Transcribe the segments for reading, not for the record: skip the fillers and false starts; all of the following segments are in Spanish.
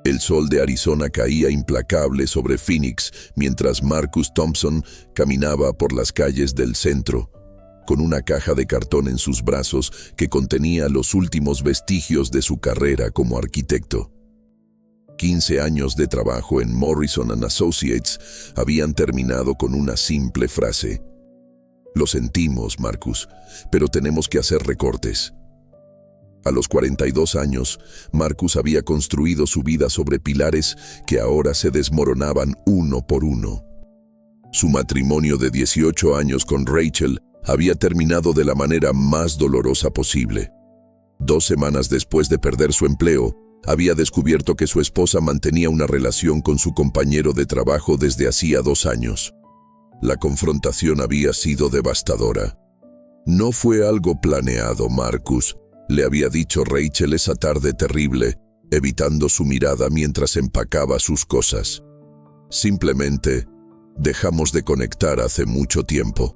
El sol de Arizona caía implacable sobre Phoenix mientras Marcus Thompson caminaba por las calles del centro, con una caja de cartón en sus brazos que contenía los últimos vestigios de su carrera como arquitecto. 15 años de trabajo en Morrison & Associates habían terminado con una simple frase: «Lo sentimos, Marcus, pero tenemos que hacer recortes». A los 42 años, Marcus había construido su vida sobre pilares que ahora se desmoronaban uno por uno. Su matrimonio de 18 años con Rachel había terminado de la manera más dolorosa posible. 2 semanas después de perder su empleo, había descubierto que su esposa mantenía una relación con su compañero de trabajo desde hacía 2 años. La confrontación había sido devastadora. «No fue algo planeado, Marcus», le había dicho Rachel esa tarde terrible, evitando su mirada mientras empacaba sus cosas. «Simplemente dejamos de conectar hace mucho tiempo.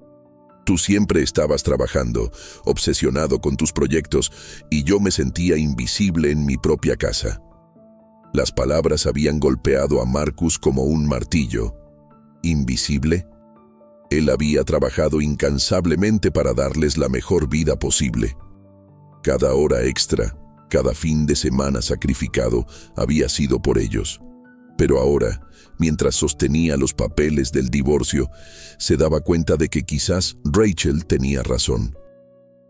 Tú siempre estabas trabajando, obsesionado con tus proyectos, y yo me sentía invisible en mi propia casa». Las palabras habían golpeado a Marcus como un martillo. ¿Invisible? Él había trabajado incansablemente para darles la mejor vida posible. Cada hora extra, cada fin de semana sacrificado, había sido por ellos. Pero ahora, mientras sostenía los papeles del divorcio, se daba cuenta de que quizás Rachel tenía razón.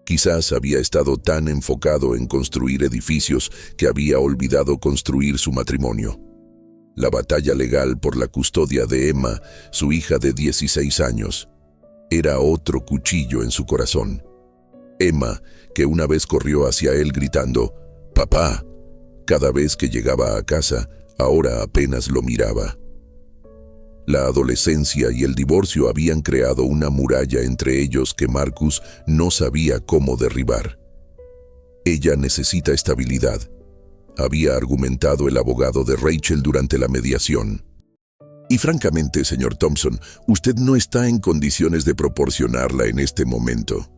Quizás había estado tan enfocado en construir edificios que había olvidado construir su matrimonio. La batalla legal por la custodia de Emma, su hija de 16 años, era otro cuchillo en su corazón. Emma, que una vez corrió hacia él gritando «¡Papá!», cada vez que llegaba a casa, ahora apenas lo miraba. La adolescencia y el divorcio habían creado una muralla entre ellos que Marcus no sabía cómo derribar. «Ella necesita estabilidad», había argumentado el abogado de Rachel durante la mediación. «Y francamente, señor Thompson, usted no está en condiciones de proporcionarla en este momento».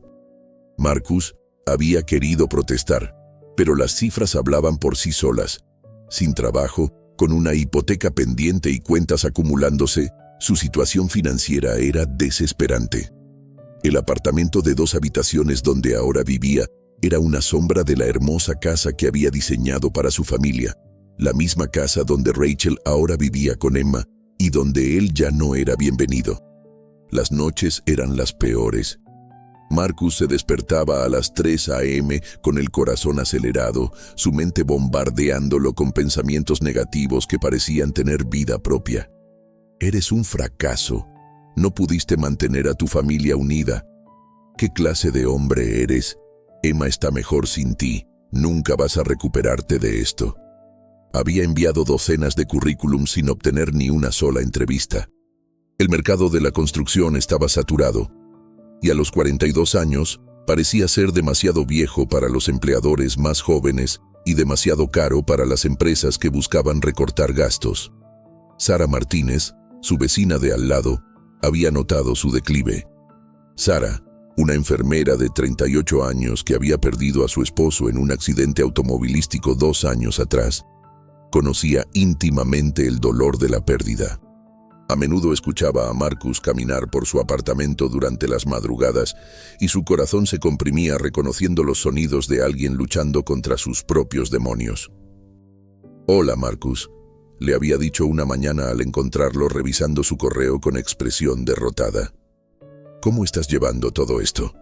Marcus había querido protestar, pero las cifras hablaban por sí solas. Sin trabajo, con una hipoteca pendiente y cuentas acumulándose, su situación financiera era desesperante. El apartamento de 2 habitaciones donde ahora vivía era una sombra de la hermosa casa que había diseñado para su familia, la misma casa donde Rachel ahora vivía con Emma y donde él ya no era bienvenido. Las noches eran las peores. Marcus se despertaba a las 3 a.m. con el corazón acelerado, su mente bombardeándolo con pensamientos negativos que parecían tener vida propia. «Eres un fracaso. No pudiste mantener a tu familia unida. ¿Qué clase de hombre eres? Emma está mejor sin ti. Nunca vas a recuperarte de esto». Había enviado docenas de currículums sin obtener ni una sola entrevista. El mercado de la construcción estaba saturado, y a los 42 años parecía ser demasiado viejo para los empleadores más jóvenes y demasiado caro para las empresas que buscaban recortar gastos. Sara Martínez, su vecina de al lado, había notado su declive. Sara, una enfermera de 38 años que había perdido a su esposo en un accidente automovilístico 2 años atrás, conocía íntimamente el dolor de la pérdida. A menudo escuchaba a Marcus caminar por su apartamento durante las madrugadas y su corazón se comprimía reconociendo los sonidos de alguien luchando contra sus propios demonios. «Hola, Marcus», le había dicho una mañana al encontrarlo revisando su correo con expresión derrotada. «¿Cómo estás llevando todo esto?».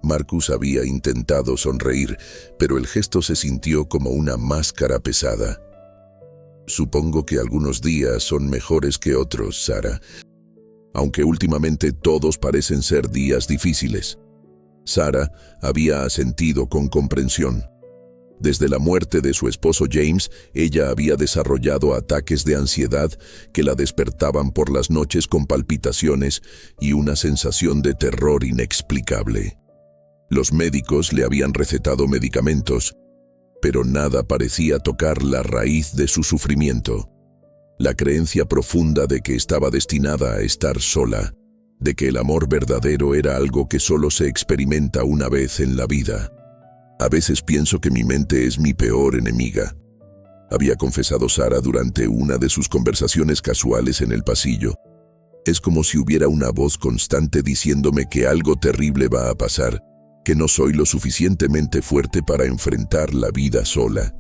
Marcus había intentado sonreír, pero el gesto se sintió como una máscara pesada. «Supongo que algunos días son mejores que otros, Sara, aunque últimamente todos parecen ser días difíciles». Sara había asentido con comprensión. Desde la muerte de su esposo James, ella había desarrollado ataques de ansiedad que la despertaban por las noches con palpitaciones y una sensación de terror inexplicable. Los médicos le habían recetado medicamentos, pero nada parecía tocar la raíz de su sufrimiento. La creencia profunda de que estaba destinada a estar sola, de que el amor verdadero era algo que solo se experimenta una vez en la vida. «A veces pienso que mi mente es mi peor enemiga». había confesado Sarah durante una de sus conversaciones casuales en el pasillo. Es como si hubiera una voz constante diciéndome que algo terrible va a pasar, que no soy lo suficientemente fuerte para enfrentar la vida sola.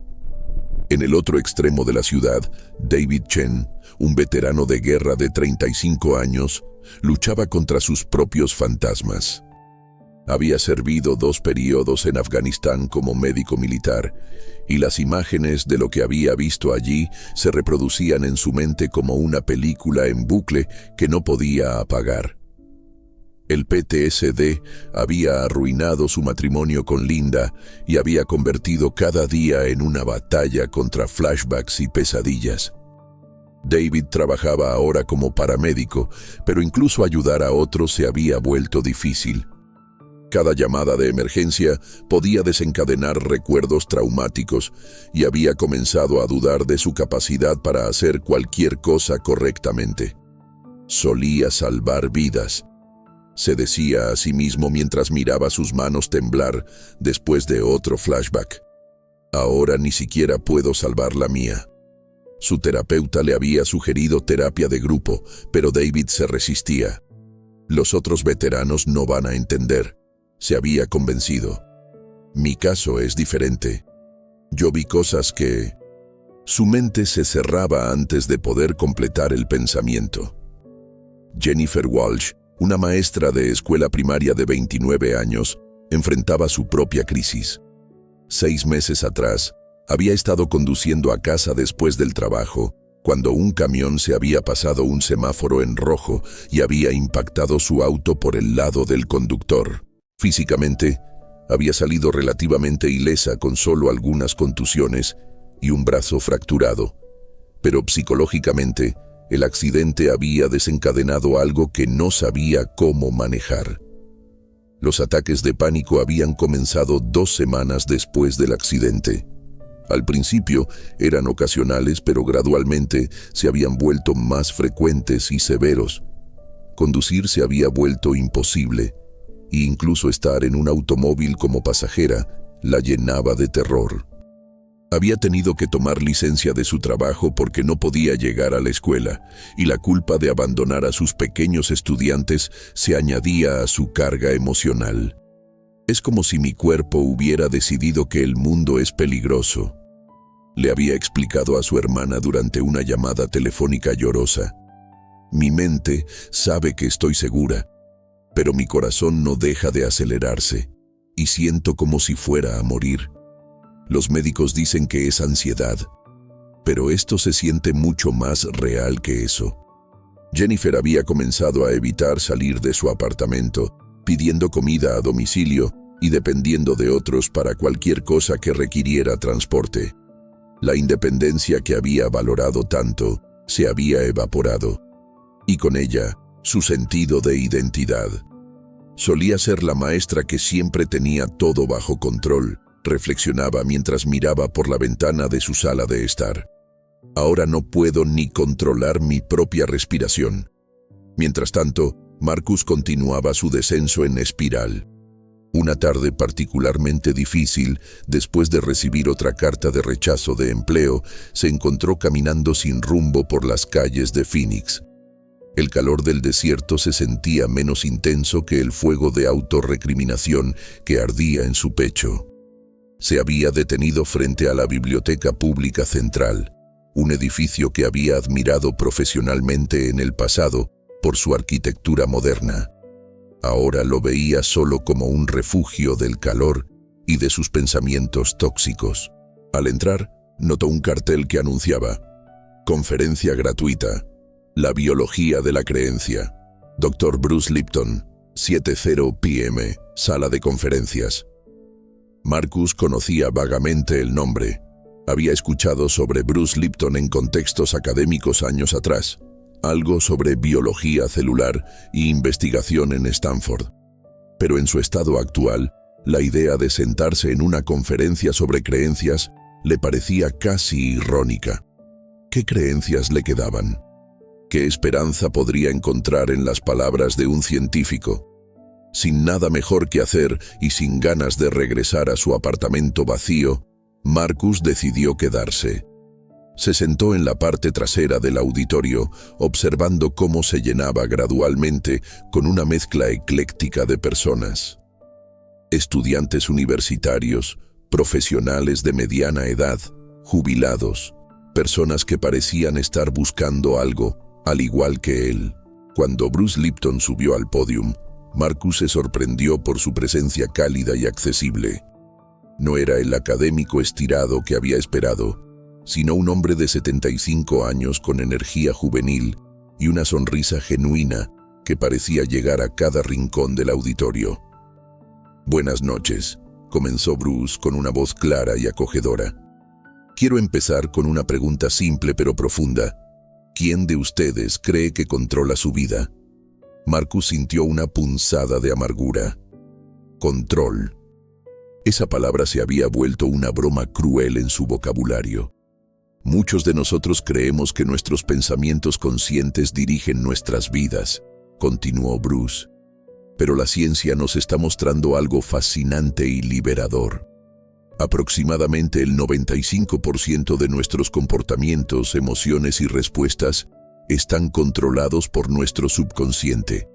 En el otro extremo de la ciudad, David Chen, un veterano de guerra de 35 años, luchaba contra sus propios fantasmas. Había servido 2 periodos en Afganistán como médico militar, y las imágenes de lo que había visto allí se reproducían en su mente como una película en bucle que no podía apagar. El PTSD había arruinado su matrimonio con Linda y había convertido cada día en una batalla contra flashbacks y pesadillas. David trabajaba ahora como paramédico, pero incluso ayudar a otros se había vuelto difícil. Cada llamada de emergencia podía desencadenar recuerdos traumáticos y había comenzado a dudar de su capacidad para hacer cualquier cosa correctamente. Solía salvar vidas, se decía a sí mismo mientras miraba sus manos temblar después de otro flashback. Ahora ni siquiera puedo salvar la mía. Su terapeuta le había sugerido terapia de grupo, pero David se resistía. Los otros veteranos no van a entender, se había convencido. Mi caso es diferente. Yo vi cosas que... Su mente se cerraba antes de poder completar el pensamiento. Jennifer Walsh, una maestra de escuela primaria de 29 años, enfrentaba su propia crisis. 6 meses atrás, había estado conduciendo a casa después del trabajo, cuando un camión se había pasado un semáforo en rojo y había impactado su auto por el lado del conductor. Físicamente, había salido relativamente ilesa con solo algunas contusiones y un brazo fracturado, pero psicológicamente, el accidente había desencadenado algo que no sabía cómo manejar. Los ataques de pánico habían comenzado 2 semanas después del accidente. Al principio eran ocasionales, pero gradualmente se habían vuelto más frecuentes y severos. Conducir se había vuelto imposible, e incluso estar en un automóvil como pasajera la llenaba de terror. Había tenido que tomar licencia de su trabajo porque no podía llegar a la escuela, y la culpa de abandonar a sus pequeños estudiantes se añadía a su carga emocional. Es como si mi cuerpo hubiera decidido que el mundo es peligroso. Le había explicado a su hermana durante una llamada telefónica llorosa. Mi mente sabe que estoy segura, pero mi corazón no deja de acelerarse, y siento como si fuera a morir. Los médicos dicen que es ansiedad, pero esto se siente mucho más real que eso. Jennifer había comenzado a evitar salir de su apartamento, pidiendo comida a domicilio y dependiendo de otros para cualquier cosa que requiriera transporte. La independencia que había valorado tanto se había evaporado, y con ella, su sentido de identidad. Solía ser la maestra que siempre tenía todo bajo control, reflexionaba mientras miraba por la ventana de su sala de estar. Ahora no puedo ni controlar mi propia respiración. Mientras tanto, Marcus continuaba su descenso en espiral. Una tarde particularmente difícil, después de recibir otra carta de rechazo de empleo, se encontró caminando sin rumbo por las calles de Phoenix. El calor del desierto se sentía menos intenso que el fuego de autorrecriminación que ardía en su pecho. Se había detenido frente a la Biblioteca Pública Central, un edificio que había admirado profesionalmente en el pasado por su arquitectura moderna. Ahora lo veía solo como un refugio del calor y de sus pensamientos tóxicos. Al entrar, notó un cartel que anunciaba: Conferencia gratuita. La biología de la creencia. Dr. Bruce Lipton, 7:00 p.m., sala de conferencias. Marcus conocía vagamente el nombre. Había escuchado sobre Bruce Lipton en contextos académicos años atrás, algo sobre biología celular y investigación en Stanford. Pero en su estado actual, la idea de sentarse en una conferencia sobre creencias le parecía casi irónica. ¿Qué creencias le quedaban? ¿Qué esperanza podría encontrar en las palabras de un científico? Sin nada mejor que hacer y sin ganas de regresar a su apartamento vacío, Marcus decidió quedarse. Se sentó en la parte trasera del auditorio, observando cómo se llenaba gradualmente con una mezcla ecléctica de personas. Estudiantes universitarios, profesionales de mediana edad, jubilados, personas que parecían estar buscando algo, al igual que él. Cuando Bruce Lipton subió al podium, Marcus se sorprendió por su presencia cálida y accesible. No era el académico estirado que había esperado, sino un hombre de 75 años con energía juvenil y una sonrisa genuina que parecía llegar a cada rincón del auditorio. «Buenas noches», comenzó Bruce con una voz clara y acogedora. «Quiero empezar con una pregunta simple pero profunda. ¿Quién de ustedes cree que controla su vida?» Marcus sintió una punzada de amargura. Control. Esa palabra se había vuelto una broma cruel en su vocabulario. Muchos de nosotros creemos que nuestros pensamientos conscientes dirigen nuestras vidas, continuó Bruce. Pero la ciencia nos está mostrando algo fascinante y liberador. Aproximadamente el 95% de nuestros comportamientos, emociones y respuestas están controlados por nuestro subconsciente.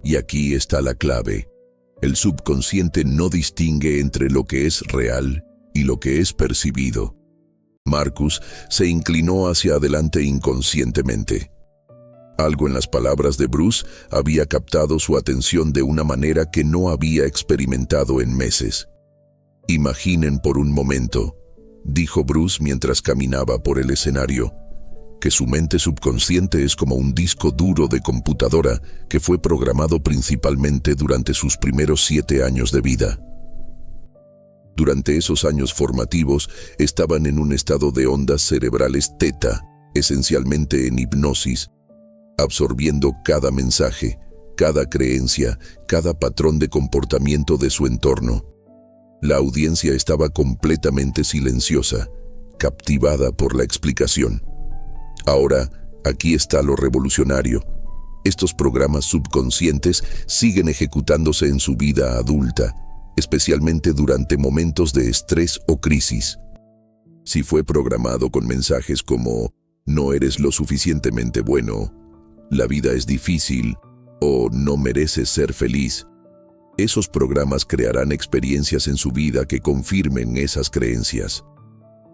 Y aquí está la clave. El subconsciente no distingue entre lo que es real y lo que es percibido. Marcus se inclinó hacia adelante inconscientemente. Algo en las palabras de Bruce había captado su atención de una manera que no había experimentado en meses. «Imaginen por un momento», dijo Bruce mientras caminaba por el escenario, «que su mente subconsciente es como un disco duro de computadora que fue programado principalmente durante sus primeros 7 años de vida. Durante esos años formativos estaban en un estado de ondas cerebrales teta, esencialmente en hipnosis, absorbiendo cada mensaje, cada creencia, cada patrón de comportamiento de su entorno. La audiencia estaba completamente silenciosa, captivada por la explicación. Ahora, aquí está lo revolucionario. Estos programas subconscientes siguen ejecutándose en su vida adulta, especialmente durante momentos de estrés o crisis. Si fue programado con mensajes como «no eres lo suficientemente bueno», «la vida es difícil» o «no mereces ser feliz», esos programas crearán experiencias en su vida que confirmen esas creencias.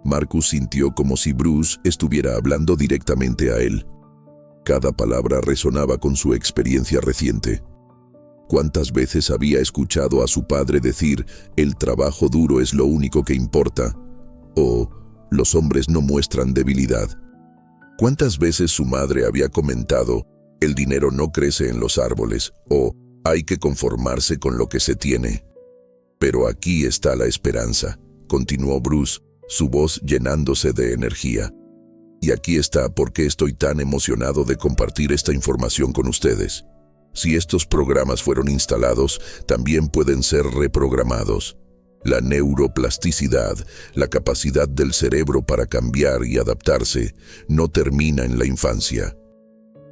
Marcus sintió como si Bruce estuviera hablando directamente a él. Cada palabra resonaba con su experiencia reciente. ¿Cuántas veces había escuchado a su padre decir «el trabajo duro es lo único que importa» o «los hombres no muestran debilidad»? ¿Cuántas veces su madre había comentado «el dinero no crece en los árboles» o «hay que conformarse con lo que se tiene»? Pero aquí está la esperanza, continuó Bruce, su voz llenándose de energía. Y aquí está por qué estoy tan emocionado de compartir esta información con ustedes. Si estos programas fueron instalados, también pueden ser reprogramados. La neuroplasticidad, la capacidad del cerebro para cambiar y adaptarse, no termina en la infancia.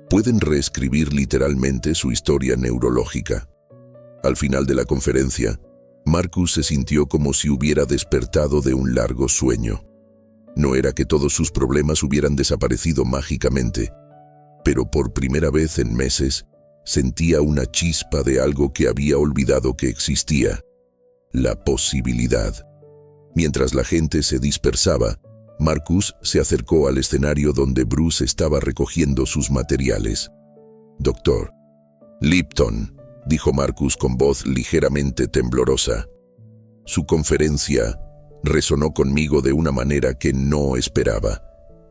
Pueden reescribir literalmente su historia neurológica. Al final de la conferencia, Marcus se sintió como si hubiera despertado de un largo sueño. No era que todos sus problemas hubieran desaparecido mágicamente, pero por primera vez en meses sentía una chispa de algo que había olvidado que existía: la posibilidad. Mientras la gente se dispersaba, Marcus se acercó al escenario donde Bruce estaba recogiendo sus materiales. «Doctor Lipton», dijo Marcus con voz ligeramente temblorosa. Su conferencia resonó conmigo de una manera que no esperaba.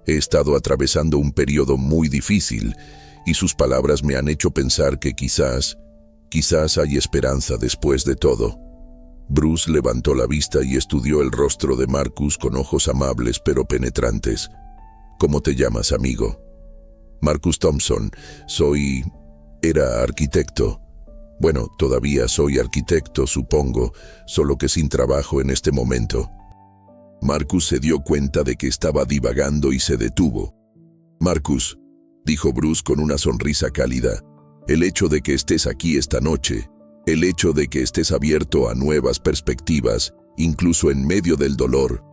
He estado atravesando un periodo muy difícil y sus palabras me han hecho pensar que quizás hay esperanza después de todo. Bruce levantó la vista y estudió el rostro de Marcus con ojos amables pero penetrantes. «¿Cómo te llamas, amigo?» «Marcus Thompson. Era arquitecto. Bueno, todavía soy arquitecto, supongo, solo que sin trabajo en este momento». Marcus se dio cuenta de que estaba divagando y se detuvo. «Marcus», dijo Bruce con una sonrisa cálida, «el hecho de que estés aquí esta noche, el hecho de que estés abierto a nuevas perspectivas, incluso en medio del dolor,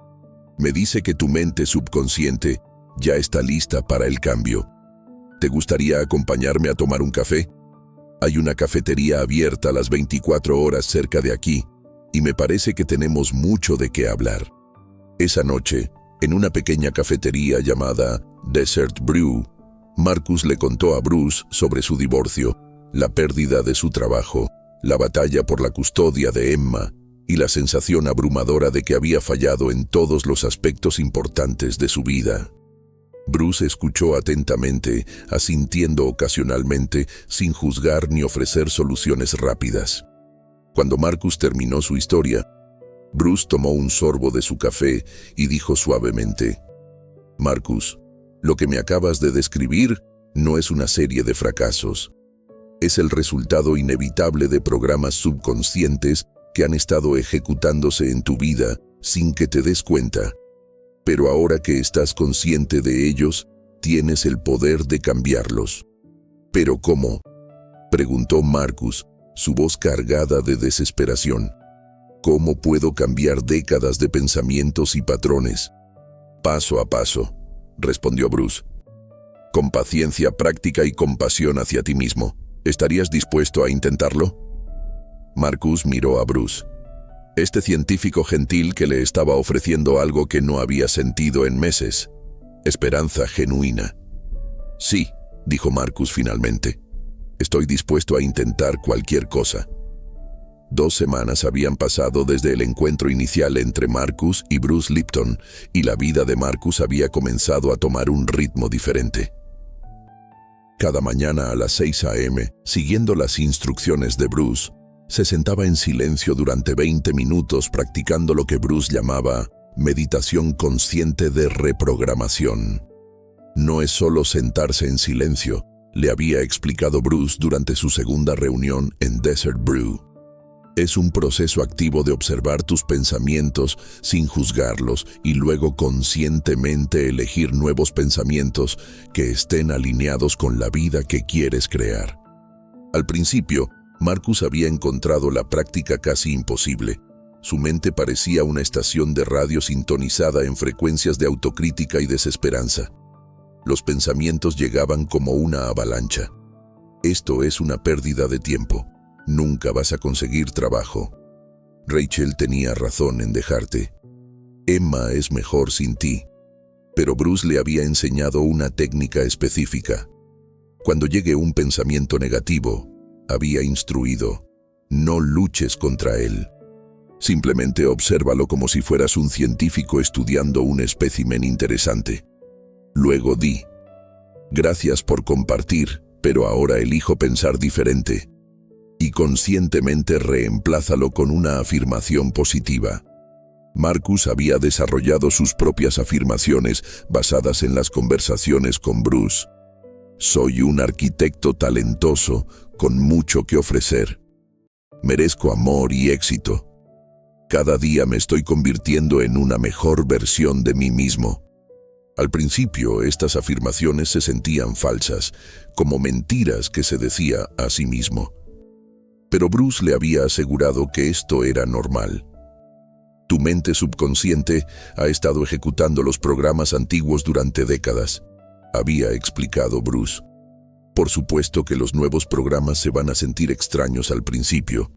me dice que tu mente subconsciente ya está lista para el cambio. ¿Te gustaría acompañarme a tomar un café? Hay una cafetería abierta a las 24 horas cerca de aquí, y me parece que tenemos mucho de qué hablar. Esa noche, en una pequeña cafetería llamada Desert Brew, Marcus le contó a Bruce sobre su divorcio, la pérdida de su trabajo, la batalla por la custodia de Emma y la sensación abrumadora de que había fallado en todos los aspectos importantes de su vida. Bruce escuchó atentamente, asintiendo ocasionalmente, sin juzgar ni ofrecer soluciones rápidas. Cuando Marcus terminó su historia, Bruce tomó un sorbo de su café y dijo suavemente: «Marcus, lo que me acabas de describir no es una serie de fracasos. Es el resultado inevitable de programas subconscientes que han estado ejecutándose en tu vida sin que te des cuenta. Pero ahora que estás consciente de ellos, tienes el poder de cambiarlos». «¿Pero cómo?», preguntó Marcus, su voz cargada de desesperación. «¿Cómo puedo cambiar décadas de pensamientos y patrones?». «Paso a paso», respondió Bruce. «Con paciencia, práctica y compasión hacia ti mismo. ¿Estarías dispuesto a intentarlo?». Marcus miró a Bruce. Este científico gentil que le estaba ofreciendo algo que no había sentido en meses. Esperanza genuina. «Sí», dijo Marcus finalmente. «Estoy dispuesto a intentar cualquier cosa». 2 semanas habían pasado desde el encuentro inicial entre Marcus y Bruce Lipton, y la vida de Marcus había comenzado a tomar un ritmo diferente. Cada mañana a las 6 a.m., siguiendo las instrucciones de Bruce, se sentaba en silencio durante 20 minutos practicando lo que Bruce llamaba meditación consciente de reprogramación. No es solo sentarse en silencio, le había explicado Bruce durante su segunda reunión en Desert Brew. Es un proceso activo de observar tus pensamientos sin juzgarlos y luego conscientemente elegir nuevos pensamientos que estén alineados con la vida que quieres crear. Al principio, Marcus había encontrado la práctica casi imposible. Su mente parecía una estación de radio sintonizada en frecuencias de autocrítica y desesperanza. Los pensamientos llegaban como una avalancha. «Esto es una pérdida de tiempo. Nunca vas a conseguir trabajo. Rachel tenía razón en dejarte. Emma es mejor sin ti». Pero Bruce le había enseñado una técnica específica. Cuando llegue un pensamiento negativo, había instruido: no luches contra él. Simplemente obsérvalo como si fueras un científico estudiando un espécimen interesante. Luego di: «Gracias por compartir, pero ahora elijo pensar diferente». Y conscientemente reemplázalo con una afirmación positiva. Marcus había desarrollado sus propias afirmaciones basadas en las conversaciones con Bruce. «Soy un arquitecto talentoso con mucho que ofrecer. Merezco amor y éxito. Cada día me estoy convirtiendo en una mejor versión de mí mismo». Al principio, estas afirmaciones se sentían falsas, como mentiras que se decía a sí mismo. Pero Bruce le había asegurado que esto era normal. «Tu mente subconsciente ha estado ejecutando los programas antiguos durante décadas», había explicado Bruce. «Por supuesto que los nuevos programas se van a sentir extraños al principio.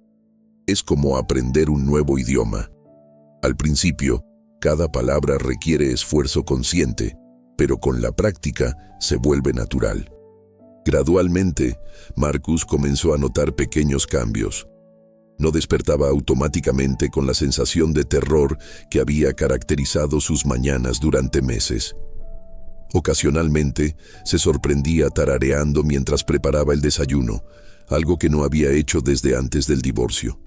Es como aprender un nuevo idioma. Al principio, cada palabra requiere esfuerzo consciente, pero con la práctica se vuelve natural». Gradualmente, Marcus comenzó a notar pequeños cambios. No despertaba automáticamente con la sensación de terror que había caracterizado sus mañanas durante meses. Ocasionalmente, se sorprendía tarareando mientras preparaba el desayuno, algo que no había hecho desde antes del divorcio.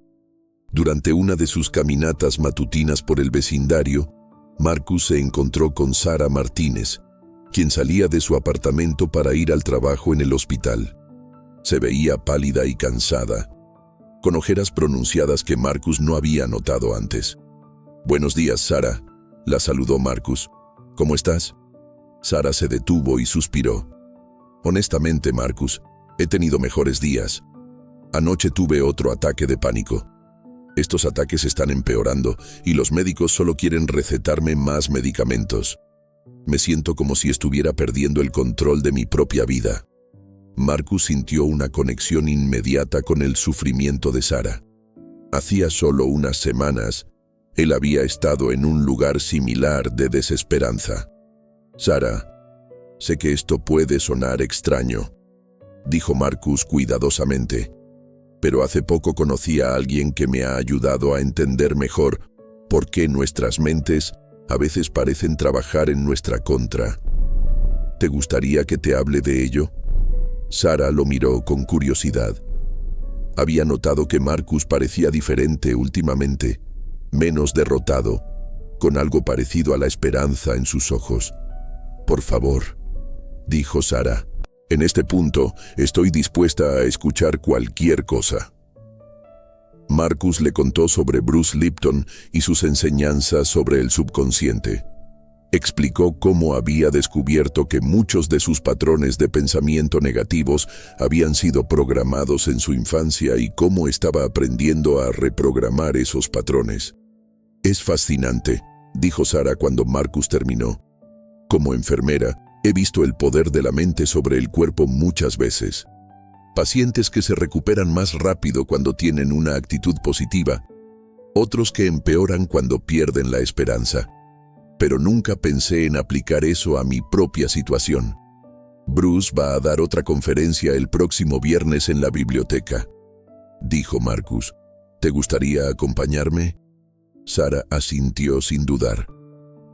Durante una de sus caminatas matutinas por el vecindario, Marcus se encontró con Sara Martínez, quien salía de su apartamento para ir al trabajo en el hospital. Se veía pálida y cansada, con ojeras pronunciadas que Marcus no había notado antes. «Buenos días, Sara», la saludó Marcus. «¿Cómo estás?». Sara se detuvo y suspiró. «Honestamente, Marcus, he tenido mejores días. Anoche tuve otro ataque de pánico. Estos ataques están empeorando y los médicos solo quieren recetarme más medicamentos. Me siento como si estuviera perdiendo el control de mi propia vida. Marcus sintió una conexión inmediata con el sufrimiento de Sarah. Hacía solo unas semanas, él había estado en un lugar similar de desesperanza. Sarah, sé que esto puede sonar extraño, dijo Marcus cuidadosamente, pero hace poco conocí a alguien que me ha ayudado a entender mejor por qué nuestras mentes a veces parecen trabajar en nuestra contra. ¿Te gustaría que te hable de ello? Sarah lo miró con curiosidad. Había notado que Marcus parecía diferente últimamente, menos derrotado, con algo parecido a la esperanza en sus ojos. Por favor, dijo Sarah. En este punto, estoy dispuesta a escuchar cualquier cosa. Marcus le contó sobre Bruce Lipton y sus enseñanzas sobre el subconsciente. Explicó cómo había descubierto que muchos de sus patrones de pensamiento negativos habían sido programados en su infancia y cómo estaba aprendiendo a reprogramar esos patrones. Es fascinante, dijo Sarah cuando Marcus terminó. Como enfermera, he visto el poder de la mente sobre el cuerpo muchas veces. Pacientes que se recuperan más rápido cuando tienen una actitud positiva, otros que empeoran cuando pierden la esperanza. Pero nunca pensé en aplicar eso a mi propia situación. Bruce va a dar otra conferencia el próximo viernes en la biblioteca, dijo Marcus. ¿Te gustaría acompañarme? Sarah asintió sin dudar.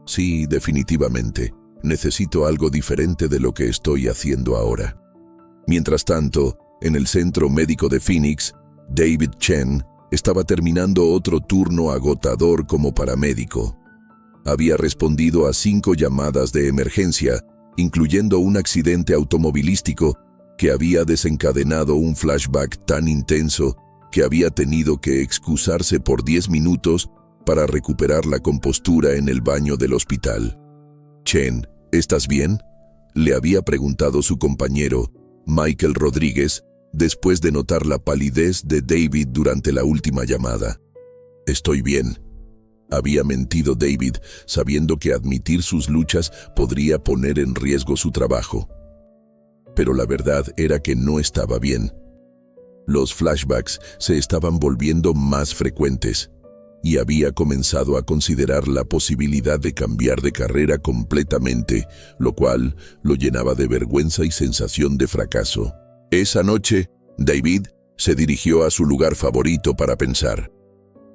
Sí, definitivamente. Necesito algo diferente de lo que estoy haciendo ahora. Mientras tanto, en el centro médico de Phoenix, David Chen estaba terminando otro turno agotador como paramédico. Había respondido a 5 llamadas de emergencia, incluyendo un accidente automovilístico que había desencadenado un flashback tan intenso que había tenido que excusarse por 10 minutos para recuperar la compostura en el baño del hospital. Chen, ¿estás bien?, le había preguntado su compañero, Michael Rodríguez, después de notar la palidez de David durante la última llamada. Estoy bien. Había mentido David, sabiendo que admitir sus luchas podría poner en riesgo su trabajo. Pero la verdad era que no estaba bien. Los flashbacks se estaban volviendo más frecuentes, y había comenzado a considerar la posibilidad de cambiar de carrera completamente, lo cual lo llenaba de vergüenza y sensación de fracaso. Esa noche, David se dirigió a su lugar favorito para pensar.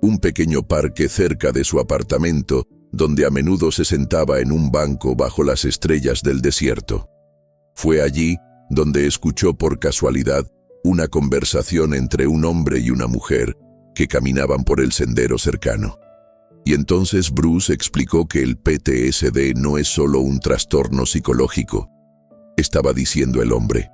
Un pequeño parque cerca de su apartamento, donde a menudo se sentaba en un banco bajo las estrellas del desierto. Fue allí donde escuchó por casualidad una conversación entre un hombre y una mujer que caminaban por el sendero cercano. Y entonces Bruce explicó que el PTSD no es solo un trastorno psicológico. Estaba diciendo el hombre.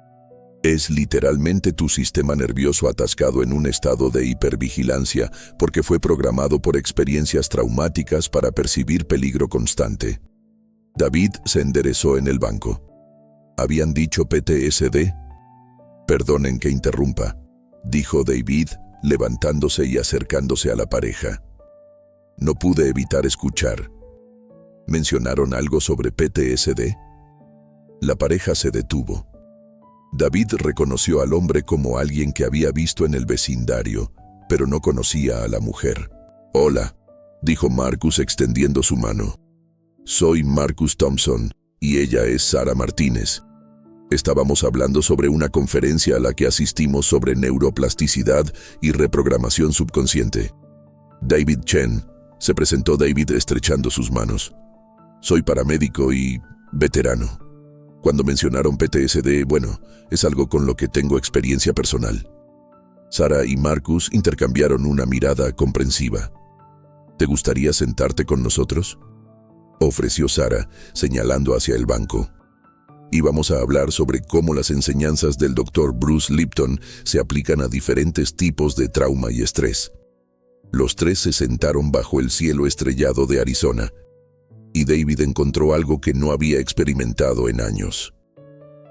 Es literalmente tu sistema nervioso atascado en un estado de hipervigilancia porque fue programado por experiencias traumáticas para percibir peligro constante. David se enderezó en el banco. ¿Habían dicho PTSD? Perdonen que interrumpa, dijo David, levantándose y acercándose a la pareja. No pude evitar escuchar. ¿Mencionaron algo sobre PTSD? La pareja se detuvo. David reconoció al hombre como alguien que había visto en el vecindario, pero no conocía a la mujer. Hola, dijo Marcus extendiendo su mano. Soy Marcus Thompson y ella es Sarah Martínez. Estábamos hablando sobre una conferencia a la que asistimos sobre neuroplasticidad y reprogramación subconsciente. David Chen, se presentó David estrechando sus manos. Soy paramédico y veterano. Cuando mencionaron PTSD, bueno, es algo con lo que tengo experiencia personal. Sarah y Marcus intercambiaron una mirada comprensiva. ¿Te gustaría sentarte con nosotros?, ofreció Sarah, señalando hacia el banco. Íbamos a hablar sobre cómo las enseñanzas del Dr. Bruce Lipton se aplican a diferentes tipos de trauma y estrés. Los 3 se sentaron bajo el cielo estrellado de Arizona, y David encontró algo que no había experimentado en años.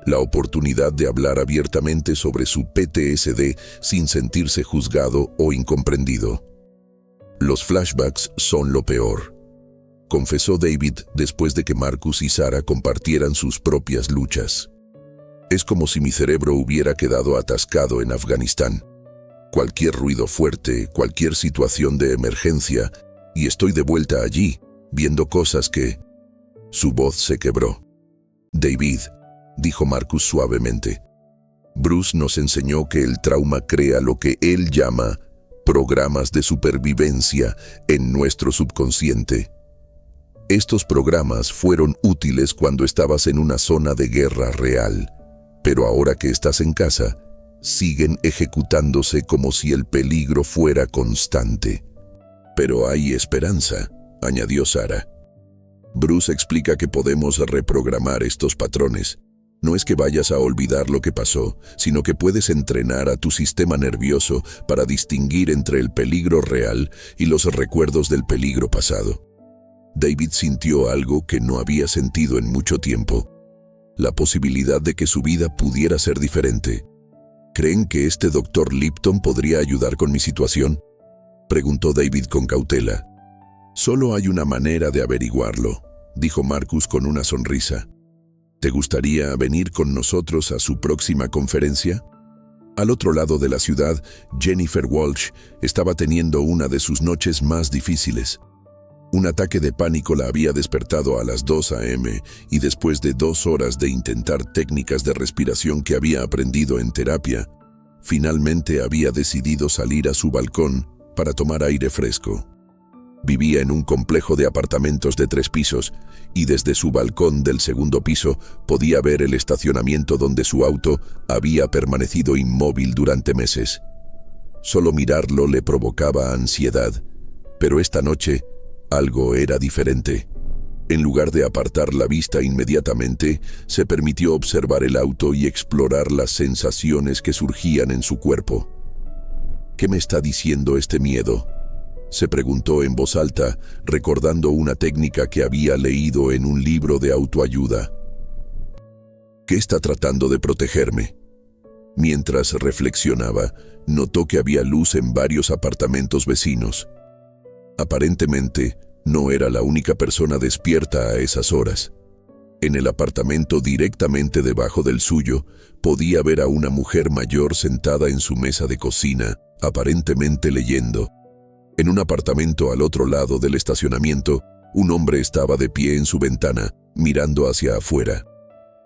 La oportunidad de hablar abiertamente sobre su PTSD sin sentirse juzgado o incomprendido. Los flashbacks son lo peor. confesó David después de que Marcus y Sarah compartieran sus propias luchas. Es como si mi cerebro hubiera quedado atascado en Afganistán. Cualquier ruido fuerte, cualquier situación de emergencia, y estoy de vuelta allí, viendo cosas que... Su voz se quebró. David, dijo Marcus suavemente, Bruce nos enseñó que el trauma crea lo que él llama programas de supervivencia en nuestro subconsciente. Estos programas fueron útiles cuando estabas en una zona de guerra real, pero ahora que estás en casa, siguen ejecutándose como si el peligro fuera constante. Pero hay esperanza, añadió Sarah. Bruce explica que podemos reprogramar estos patrones. No es que vayas a olvidar lo que pasó, sino que puedes entrenar a tu sistema nervioso para distinguir entre el peligro real y los recuerdos del peligro pasado. David sintió algo que no había sentido en mucho tiempo: la posibilidad de que su vida pudiera ser diferente. ¿Creen que este Dr. Lipton podría ayudar con mi situación?, preguntó David con cautela. Solo hay una manera de averiguarlo, dijo Marcus con una sonrisa. ¿Te gustaría venir con nosotros a su próxima conferencia? Al otro lado de la ciudad, Jennifer Walsh estaba teniendo una de sus noches más difíciles. Un ataque de pánico la había despertado a las 2 a.m. y después de 2 horas de intentar técnicas de respiración que había aprendido en terapia, finalmente había decidido salir a su balcón para tomar aire fresco. Vivía en un complejo de apartamentos de 3 pisos y desde su balcón del segundo piso podía ver el estacionamiento donde su auto había permanecido inmóvil durante meses. Solo mirarlo le provocaba ansiedad, pero esta noche algo era diferente. En lugar de apartar la vista inmediatamente, se permitió observar el auto y explorar las sensaciones que surgían en su cuerpo. ¿Qué me está diciendo este miedo?, se preguntó en voz alta, recordando una técnica que había leído en un libro de autoayuda. ¿Qué está tratando de protegerme? Mientras reflexionaba, notó que había luz en varios apartamentos vecinos. Aparentemente, no era la única persona despierta a esas horas. En el apartamento directamente debajo del suyo, podía ver a una mujer mayor sentada en su mesa de cocina, aparentemente leyendo. En un apartamento al otro lado del estacionamiento, un hombre estaba de pie en su ventana, mirando hacia afuera.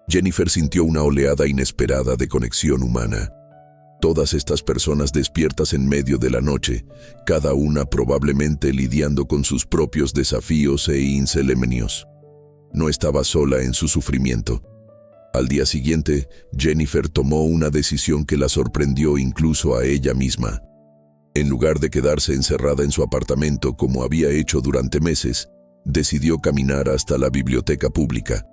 Jennifer sintió una oleada inesperada de conexión humana. Todas estas personas despiertas en medio de la noche, cada una probablemente lidiando con sus propios desafíos e incelemenios. No estaba sola en su sufrimiento. Al día siguiente, Jennifer tomó una decisión que la sorprendió incluso a ella misma. En lugar de quedarse encerrada en su apartamento como había hecho durante meses, decidió caminar hasta la biblioteca pública.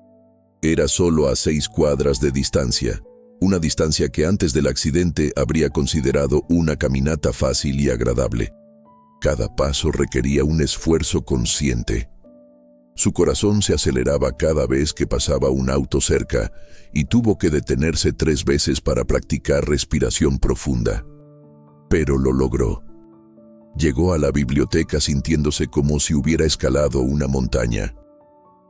Era solo a 6 cuadras de distancia, una distancia que antes del accidente habría considerado una caminata fácil y agradable. Cada paso requería un esfuerzo consciente. Su corazón se aceleraba cada vez que pasaba un auto cerca y tuvo que detenerse 3 veces para practicar respiración profunda. Pero lo logró. Llegó a la biblioteca sintiéndose como si hubiera escalado una montaña.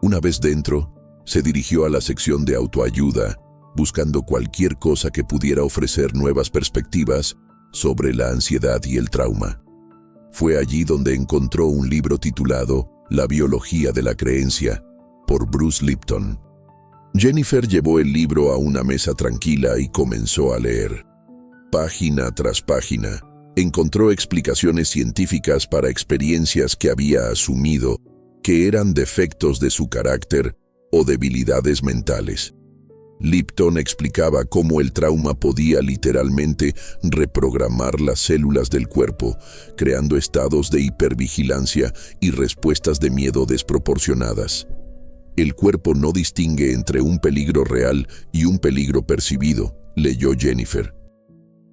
Una vez dentro, se dirigió a la sección de autoayuda, buscando cualquier cosa que pudiera ofrecer nuevas perspectivas sobre la ansiedad y el trauma. Fue allí donde encontró un libro titulado La biología de la creencia, por Bruce Lipton. Jennifer llevó el libro a una mesa tranquila y comenzó a leer. Página tras página, encontró explicaciones científicas para experiencias que había asumido que eran defectos de su carácter o debilidades mentales. Lipton explicaba cómo el trauma podía literalmente reprogramar las células del cuerpo, creando estados de hipervigilancia y respuestas de miedo desproporcionadas. El cuerpo no distingue entre un peligro real y un peligro percibido, leyó Jennifer.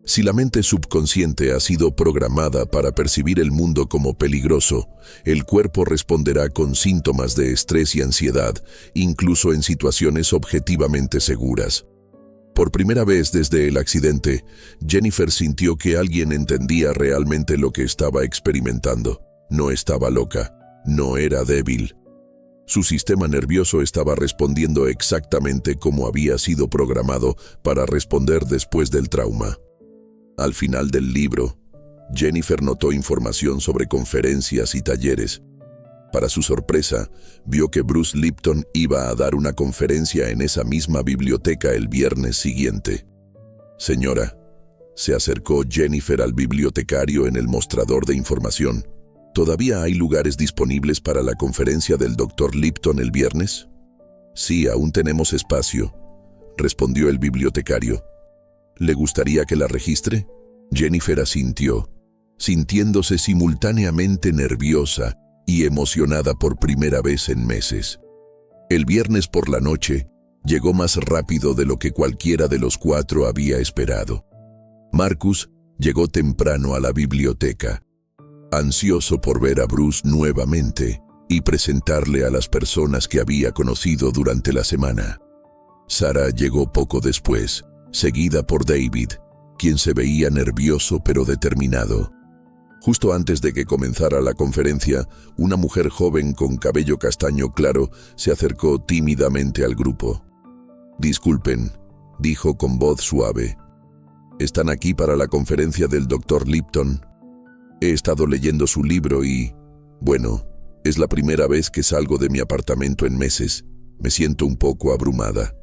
Si la mente subconsciente ha sido programada para percibir el mundo como peligroso, el cuerpo responderá con síntomas de estrés y ansiedad, incluso en situaciones objetivamente seguras. Por primera vez desde el accidente, Jennifer sintió que alguien entendía realmente lo que estaba experimentando. No estaba loca, no era débil, Su sistema nervioso estaba respondiendo exactamente como había sido programado para responder después del trauma. Al final del libro, Jennifer notó información sobre conferencias y talleres. Para su sorpresa, vio que Bruce Lipton iba a dar una conferencia en esa misma biblioteca el viernes siguiente. «Señora», se acercó Jennifer al bibliotecario en el mostrador de información. «¿Todavía hay lugares disponibles para la conferencia del Dr. Lipton el viernes?» «Sí, aún tenemos espacio», respondió el bibliotecario. «¿Le gustaría que la registre?» Jennifer asintió, sintiéndose simultáneamente nerviosa y emocionada por primera vez en meses. El viernes por la noche llegó más rápido de lo que cualquiera de los cuatro había esperado. Marcus llegó temprano a la biblioteca, ansioso por ver a Bruce nuevamente y presentarle a las personas que había conocido durante la semana. Sarah llegó poco después, seguida por David, quien se veía nervioso pero determinado. Justo antes de que comenzara la conferencia, una mujer joven con cabello castaño claro se acercó tímidamente al grupo. «Disculpen», dijo con voz suave. «¿Están aquí para la conferencia del Dr. Lipton? He estado leyendo su libro y, bueno, es la primera vez que salgo de mi apartamento en meses. Me siento un poco abrumada».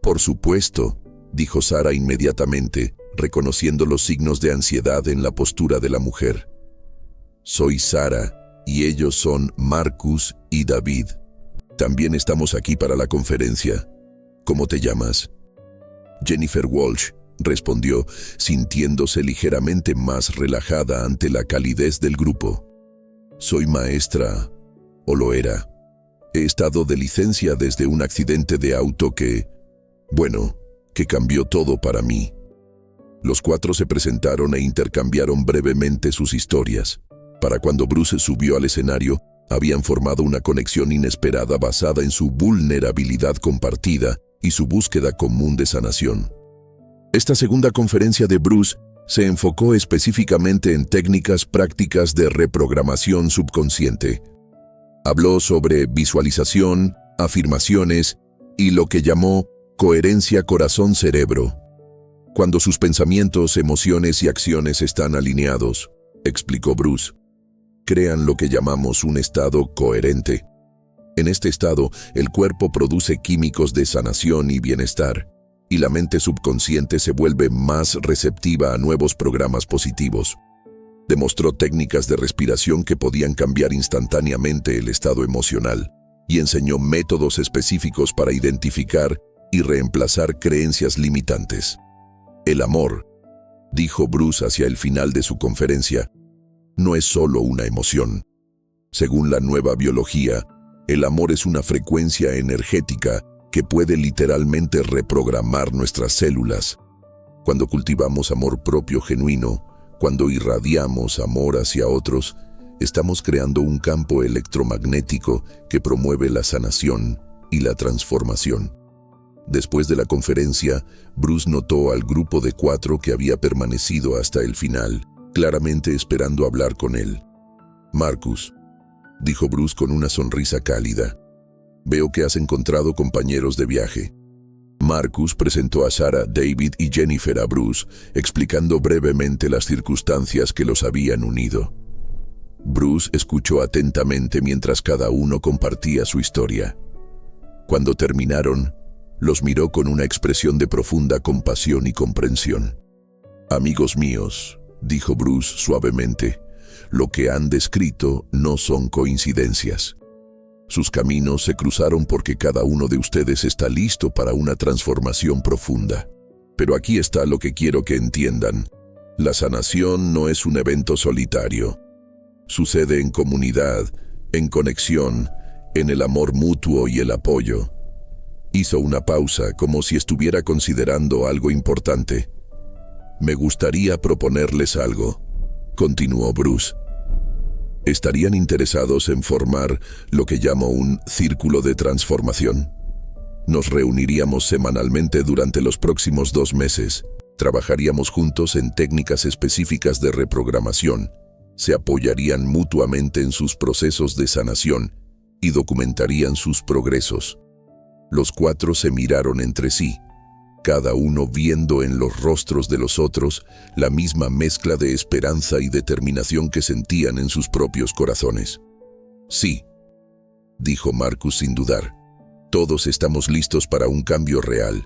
«Por supuesto», dijo Sarah inmediatamente, reconociendo los signos de ansiedad en la postura de la mujer. «Soy Sarah y ellos son Marcus y David. También estamos aquí para la conferencia. ¿Cómo te llamas?» Jennifer Walsh respondió, sintiéndose ligeramente más relajada ante la calidez del grupo. «Soy maestra, o lo era. He estado de licencia desde un accidente de auto que cambió todo para mí». Los cuatro se presentaron e intercambiaron brevemente sus historias. Para cuando Bruce subió al escenario, habían formado una conexión inesperada basada en su vulnerabilidad compartida y su búsqueda común de sanación. Esta segunda conferencia de Bruce se enfocó específicamente en técnicas prácticas de reprogramación subconsciente. Habló sobre visualización, afirmaciones y lo que llamó coherencia corazón-cerebro. Cuando sus pensamientos, emociones y acciones están alineados, explicó Bruce, crean lo que llamamos un estado coherente. En este estado, el cuerpo produce químicos de sanación y bienestar, y la mente subconsciente se vuelve más receptiva a nuevos programas positivos. Demostró técnicas de respiración que podían cambiar instantáneamente el estado emocional, y enseñó métodos específicos para identificar y reemplazar creencias limitantes. «El amor», dijo Bruce hacia el final de su conferencia, «no es solo una emoción. Según la nueva biología, el amor es una frecuencia energética que puede literalmente reprogramar nuestras células. Cuando cultivamos amor propio genuino, cuando irradiamos amor hacia otros, estamos creando un campo electromagnético que promueve la sanación y la transformación». Después de la conferencia, Bruce notó al grupo de cuatro que había permanecido hasta el final, claramente esperando hablar con él. «Marcus», dijo Bruce con una sonrisa cálida, «veo que has encontrado compañeros de viaje». Marcus presentó a Sarah, David y Jennifer a Bruce, explicando brevemente las circunstancias que los habían unido. Bruce escuchó atentamente mientras cada uno compartía su historia. Cuando terminaron, los miró con una expresión de profunda compasión y comprensión. «Amigos míos», dijo Bruce suavemente, «lo que han descrito no son coincidencias. Sus caminos se cruzaron porque cada uno de ustedes está listo para una transformación profunda. Pero aquí está lo que quiero que entiendan. La sanación no es un evento solitario. Sucede en comunidad, en conexión, en el amor mutuo y el apoyo». Hizo una pausa, como si estuviera considerando algo importante. «Me gustaría proponerles algo», continuó Bruce. «¿Estarían interesados en formar lo que llamo un círculo de transformación? Nos reuniríamos semanalmente durante los próximos 2 meses. Trabajaríamos juntos en técnicas específicas de reprogramación. Se apoyarían mutuamente en sus procesos de sanación y documentarían sus progresos. Los cuatro se miraron entre sí, cada uno viendo en los rostros de los otros la misma mezcla de esperanza y determinación que sentían en sus propios corazones. «Sí», dijo Marcus sin dudar, «todos estamos listos para un cambio real».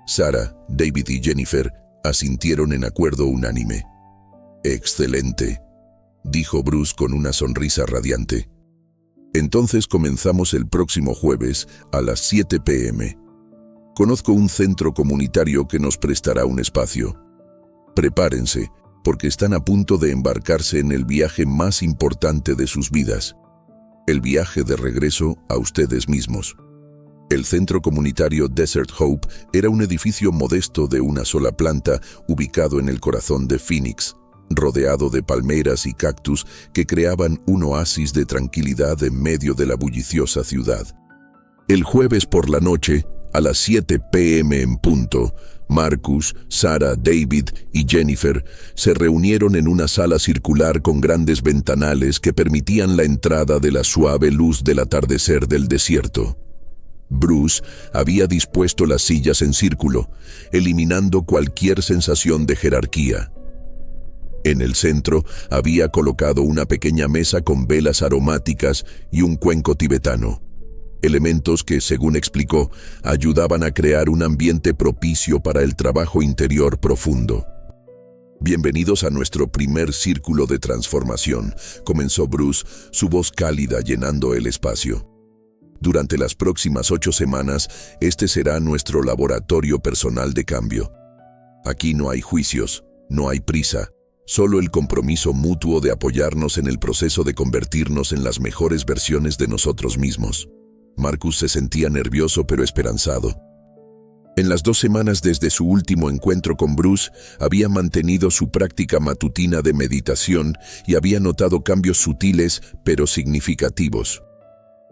Sarah, David y Jennifer asintieron en acuerdo unánime. «Excelente», dijo Bruce con una sonrisa radiante. «Entonces comenzamos el próximo jueves a las 7 p.m. Conozco un centro comunitario que nos prestará un espacio. Prepárense, porque están a punto de embarcarse en el viaje más importante de sus vidas. El viaje de regreso a ustedes mismos». El centro comunitario Desert Hope era un edificio modesto de una sola planta ubicado en el corazón de Phoenix, rodeado de palmeras y cactus que creaban un oasis de tranquilidad en medio de la bulliciosa ciudad. El jueves por la noche, a las 7 p.m. en punto, Marcus, Sarah, David y Jennifer se reunieron en una sala circular con grandes ventanales que permitían la entrada de la suave luz del atardecer del desierto. Bruce había dispuesto las sillas en círculo, eliminando cualquier sensación de jerarquía. En el centro había colocado una pequeña mesa con velas aromáticas y un cuenco tibetano, elementos que, según explicó, ayudaban a crear un ambiente propicio para el trabajo interior profundo. «Bienvenidos a nuestro primer círculo de transformación», comenzó Bruce, su voz cálida llenando el espacio. «Durante las próximas 8 semanas, este será nuestro laboratorio personal de cambio. Aquí no hay juicios, no hay prisa, solo el compromiso mutuo de apoyarnos en el proceso de convertirnos en las mejores versiones de nosotros mismos». Marcus se sentía nervioso pero esperanzado. En las 2 semanas desde su último encuentro con Bruce, había mantenido su práctica matutina de meditación y había notado cambios sutiles pero significativos.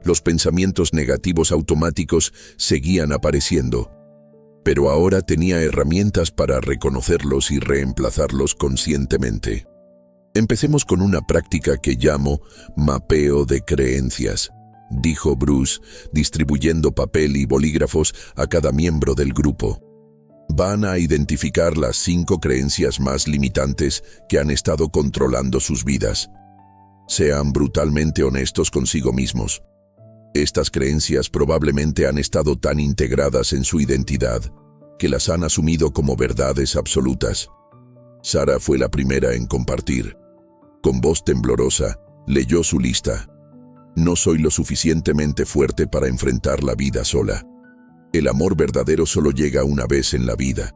Los pensamientos negativos automáticos seguían apareciendo, pero ahora tenía herramientas para reconocerlos y reemplazarlos conscientemente. «Empecemos con una práctica que llamo mapeo de creencias», dijo Bruce, distribuyendo papel y bolígrafos a cada miembro del grupo. «Van a identificar las 5 creencias más limitantes que han estado controlando sus vidas. Sean brutalmente honestos consigo mismos. Estas creencias probablemente han estado tan integradas en su identidad que las han asumido como verdades absolutas». Sarah fue la primera en compartir. Con voz temblorosa, leyó su lista. «No soy lo suficientemente fuerte para enfrentar la vida sola. El amor verdadero solo llega una vez en la vida.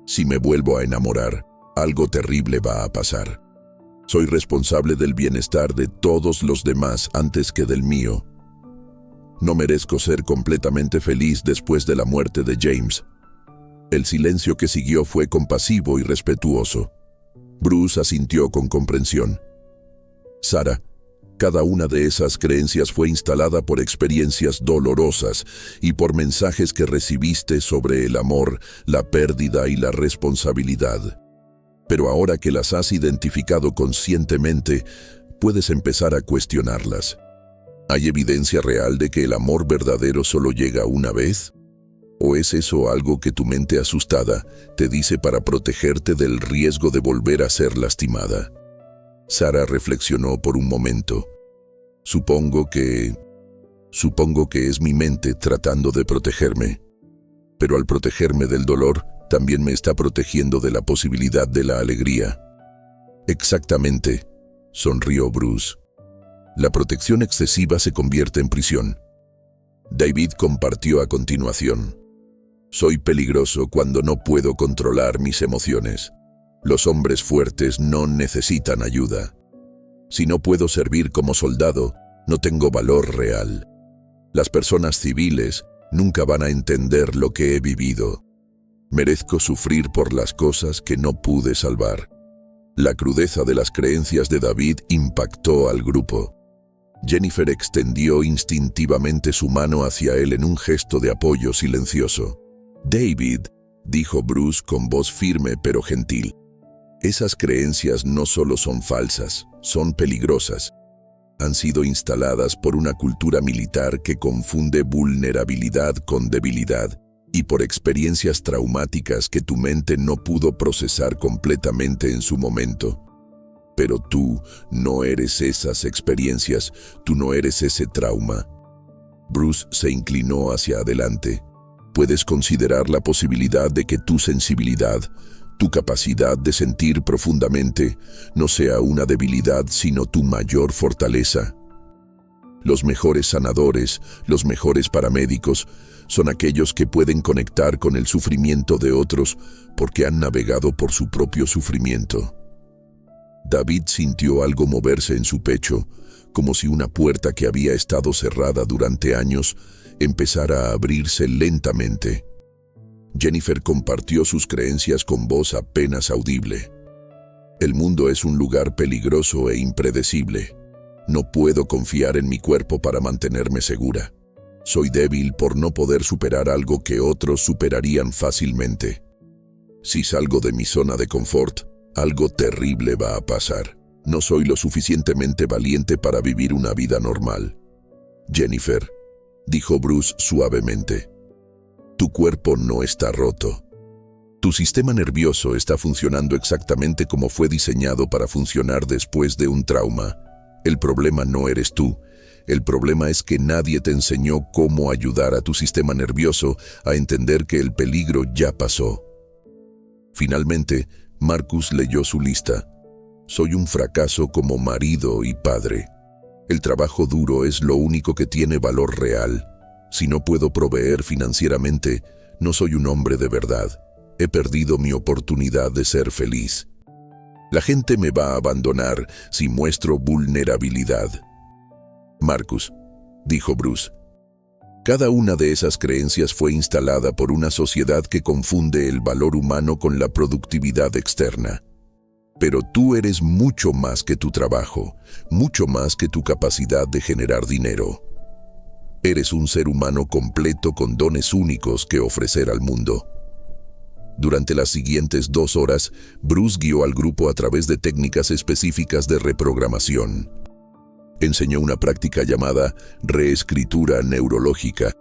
Si me vuelvo a enamorar, algo terrible va a pasar. Soy responsable del bienestar de todos los demás antes que del mío. No merezco ser completamente feliz después de la muerte de James». El silencio que siguió fue compasivo y respetuoso. Bruce asintió con comprensión. «Sarah, cada una de esas creencias fue instalada por experiencias dolorosas y por mensajes que recibiste sobre el amor, la pérdida y la responsabilidad. Pero ahora que las has identificado conscientemente, puedes empezar a cuestionarlas. ¿Hay evidencia real de que el amor verdadero solo llega una vez? ¿O es eso algo que tu mente asustada te dice para protegerte del riesgo de volver a ser lastimada?» Sarah reflexionó por un momento. Supongo que es mi mente tratando de protegerme. Pero al protegerme del dolor, también me está protegiendo de la posibilidad de la alegría». «Exactamente», sonrió Bruce. «La protección excesiva se convierte en prisión». David compartió a continuación. «Soy peligroso cuando no puedo controlar mis emociones. Los hombres fuertes no necesitan ayuda. Si no puedo servir como soldado, no tengo valor real. Las personas civiles nunca van a entender lo que he vivido. Merezco sufrir por las cosas que no pude salvar». La crudeza de las creencias de David impactó al grupo. Jennifer extendió instintivamente su mano hacia él en un gesto de apoyo silencioso. «David», dijo Bruce con voz firme pero gentil, «esas creencias no solo son falsas, son peligrosas. Han sido instaladas por una cultura militar que confunde vulnerabilidad con debilidad y por experiencias traumáticas que tu mente no pudo procesar completamente en su momento. Pero tú no eres esas experiencias, tú no eres ese trauma. Bruce se inclinó hacia adelante. Puedes considerar la posibilidad de que tu sensibilidad, tu capacidad de sentir profundamente, no sea una debilidad sino tu mayor fortaleza. Los mejores sanadores, los mejores paramédicos, son aquellos que pueden conectar con el sufrimiento de otros porque han navegado por su propio sufrimiento. David sintió algo moverse en su pecho, como si una puerta que había estado cerrada durante años empezara a abrirse lentamente. Jennifer compartió sus creencias con voz apenas audible. El mundo es un lugar peligroso e impredecible. No puedo confiar en mi cuerpo para mantenerme segura. Soy débil por no poder superar algo que otros superarían fácilmente. Si salgo de mi zona de confort, algo terrible va a pasar. No soy lo suficientemente valiente para vivir una vida normal. Jennifer, dijo Bruce suavemente, tu cuerpo no está roto. Tu sistema nervioso está funcionando exactamente como fue diseñado para funcionar después de un trauma. El problema no eres tú. El problema es que nadie te enseñó cómo ayudar a tu sistema nervioso a entender que el peligro ya pasó. Finalmente, Marcus leyó su lista. Soy un fracaso como marido y padre. El trabajo duro es lo único que tiene valor real. Si no puedo proveer financieramente, no soy un hombre de verdad. He perdido mi oportunidad de ser feliz. La gente me va a abandonar si muestro vulnerabilidad. Marcus, dijo Bruce, cada una de esas creencias fue instalada por una sociedad que confunde el valor humano con la productividad externa. Pero tú eres mucho más que tu trabajo, mucho más que tu capacidad de generar dinero. Eres un ser humano completo con dones únicos que ofrecer al mundo. Durante las siguientes 2 horas, Bruce guió al grupo a través de técnicas específicas de reprogramación. Enseñó una práctica llamada reescritura neurológica,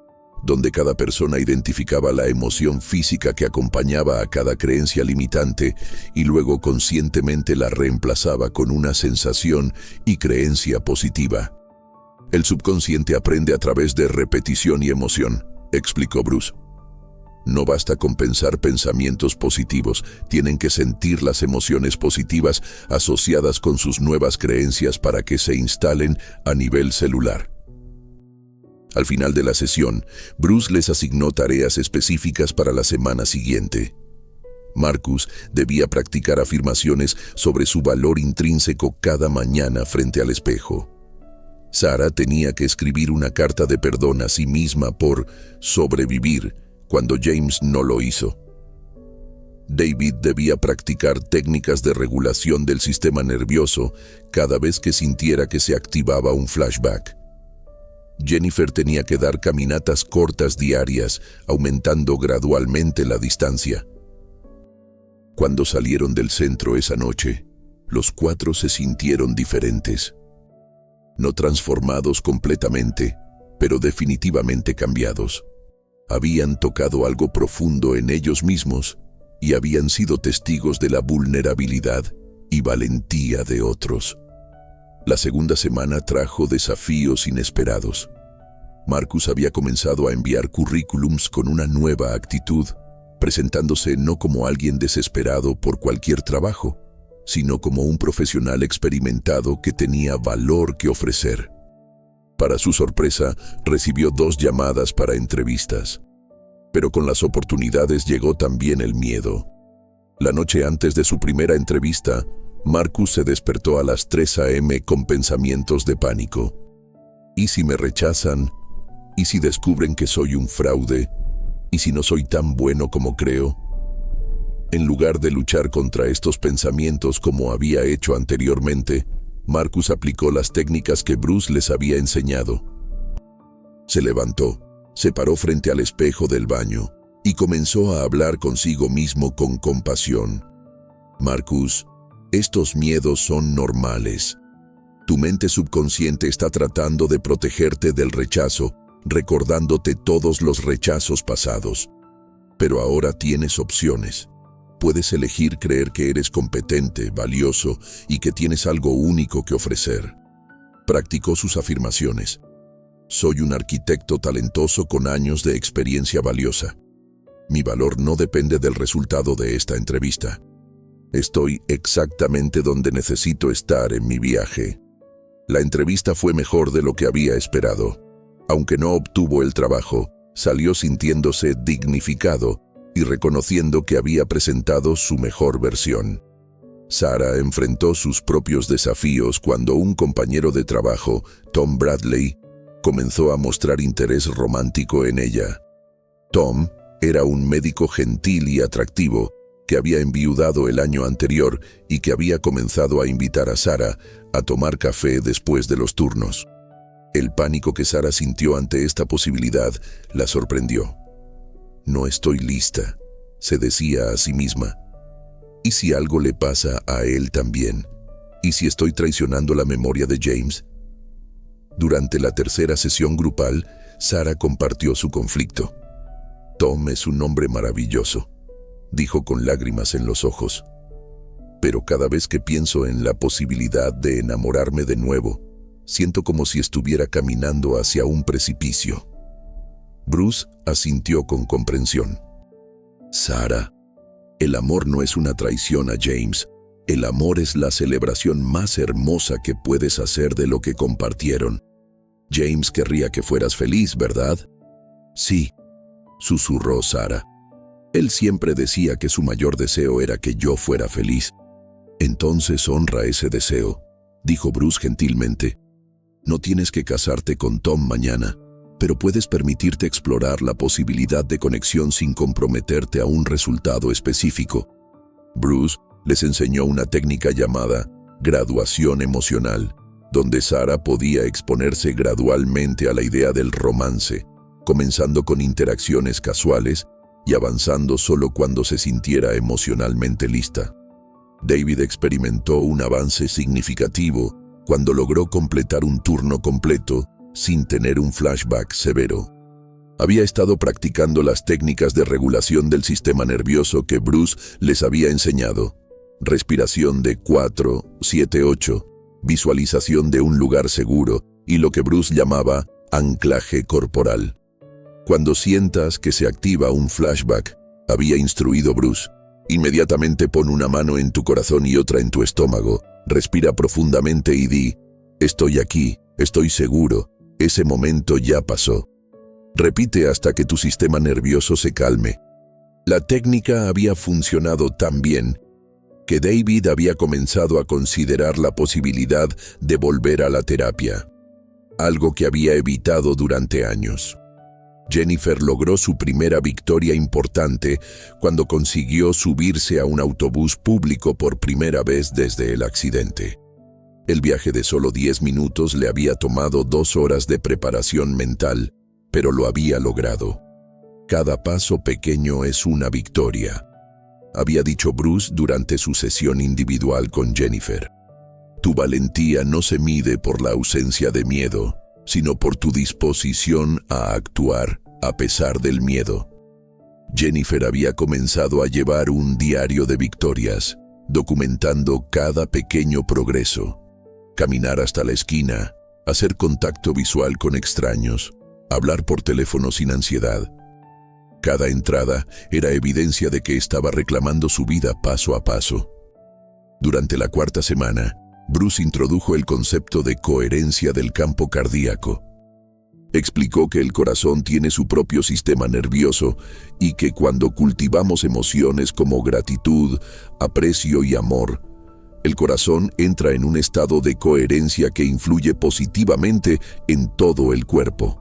donde cada persona identificaba la emoción física que acompañaba a cada creencia limitante y luego conscientemente la reemplazaba con una sensación y creencia positiva. El subconsciente aprende a través de repetición y emoción, explicó Bruce. No basta con pensar pensamientos positivos, tienen que sentir las emociones positivas asociadas con sus nuevas creencias para que se instalen a nivel celular. Al final de la sesión, Bruce les asignó tareas específicas para la semana siguiente. Marcus debía practicar afirmaciones sobre su valor intrínseco cada mañana frente al espejo. Sarah tenía que escribir una carta de perdón a sí misma por sobrevivir cuando James no lo hizo. David debía practicar técnicas de regulación del sistema nervioso cada vez que sintiera que se activaba un flashback. Jennifer tenía que dar caminatas cortas diarias, aumentando gradualmente la distancia. Cuando salieron del centro esa noche, los 4 se sintieron diferentes. No transformados completamente, pero definitivamente cambiados. Habían tocado algo profundo en ellos mismos y habían sido testigos de la vulnerabilidad y valentía de otros. La segunda semana trajo desafíos inesperados. Marcus había comenzado a enviar currículums con una nueva actitud, presentándose no como alguien desesperado por cualquier trabajo, sino como un profesional experimentado que tenía valor que ofrecer. Para su sorpresa, recibió 2 llamadas para entrevistas. Pero con las oportunidades llegó también el miedo. La noche antes de su primera entrevista, Marcus se despertó a las 3 a.m. con pensamientos de pánico. ¿Y si me rechazan? ¿Y si descubren que soy un fraude? ¿Y si no soy tan bueno como creo? En lugar de luchar contra estos pensamientos como había hecho anteriormente, Marcus aplicó las técnicas que Bruce les había enseñado. Se levantó, se paró frente al espejo del baño y comenzó a hablar consigo mismo con compasión. Marcus, estos miedos son normales. Tu mente subconsciente está tratando de protegerte del rechazo, recordándote todos los rechazos pasados. Pero ahora tienes opciones. Puedes elegir creer que eres competente, valioso y que tienes algo único que ofrecer. Practicó sus afirmaciones. Soy un arquitecto talentoso con años de experiencia valiosa. Mi valor no depende del resultado de esta entrevista. Estoy exactamente donde necesito estar en mi viaje. La entrevista fue mejor de lo que había esperado. Aunque no obtuvo el trabajo, salió sintiéndose dignificado y reconociendo que había presentado su mejor versión. Sarah enfrentó sus propios desafíos cuando un compañero de trabajo, Tom Bradley, comenzó a mostrar interés romántico en ella. Tom era un médico gentil y atractivo que había enviudado el año anterior y que había comenzado a invitar a Sarah a tomar café después de los turnos. El pánico que Sarah sintió ante esta posibilidad la sorprendió. No estoy lista, se decía a sí misma. ¿Y si algo le pasa a él también? ¿Y si estoy traicionando la memoria de James? Durante la tercera sesión grupal, Sarah compartió su conflicto. Tom es un hombre maravilloso, dijo con lágrimas en los ojos. Pero cada vez que pienso en la posibilidad de enamorarme de nuevo, siento como si estuviera caminando hacia un precipicio. Bruce asintió con comprensión. Sarah, el amor no es una traición a James. El amor es la celebración más hermosa que puedes hacer de lo que compartieron. James querría que fueras feliz, ¿verdad? Sí, susurró Sarah. Él siempre decía que su mayor deseo era que yo fuera feliz. Entonces honra ese deseo, dijo Bruce gentilmente. No tienes que casarte con Tom mañana, pero puedes permitirte explorar la posibilidad de conexión sin comprometerte a un resultado específico. Bruce les enseñó una técnica llamada graduación emocional, donde Sarah podía exponerse gradualmente a la idea del romance, comenzando con interacciones casuales y avanzando solo cuando se sintiera emocionalmente lista. David experimentó un avance significativo cuando logró completar un turno completo sin tener un flashback severo. Había estado practicando las técnicas de regulación del sistema nervioso que Bruce les había enseñado. Respiración de 4-7-8, visualización de un lugar seguro y lo que Bruce llamaba anclaje corporal. Cuando sientas que se activa un flashback, había instruido Bruce, inmediatamente pon una mano en tu corazón y otra en tu estómago, respira profundamente y di, estoy aquí, estoy seguro, ese momento ya pasó. Repite hasta que tu sistema nervioso se calme. La técnica había funcionado tan bien que David había comenzado a considerar la posibilidad de volver a la terapia, algo que había evitado durante años. Jennifer logró su primera victoria importante cuando consiguió subirse a un autobús público por primera vez desde el accidente. El viaje de solo 10 minutos le había tomado 2 horas de preparación mental, pero lo había logrado. Cada paso pequeño es una victoria, había dicho Bruce durante su sesión individual con Jennifer. Tu valentía no se mide por la ausencia de miedo, sino por tu disposición a actuar a pesar del miedo. Jennifer había comenzado a llevar un diario de victorias, documentando cada pequeño progreso. Caminar hasta la esquina, hacer contacto visual con extraños, hablar por teléfono sin ansiedad. Cada entrada era evidencia de que estaba reclamando su vida paso a paso. Durante la 4ª semana, Bruce introdujo el concepto de coherencia del campo cardíaco. Explicó que el corazón tiene su propio sistema nervioso y que cuando cultivamos emociones como gratitud, aprecio y amor, el corazón entra en un estado de coherencia que influye positivamente en todo el cuerpo.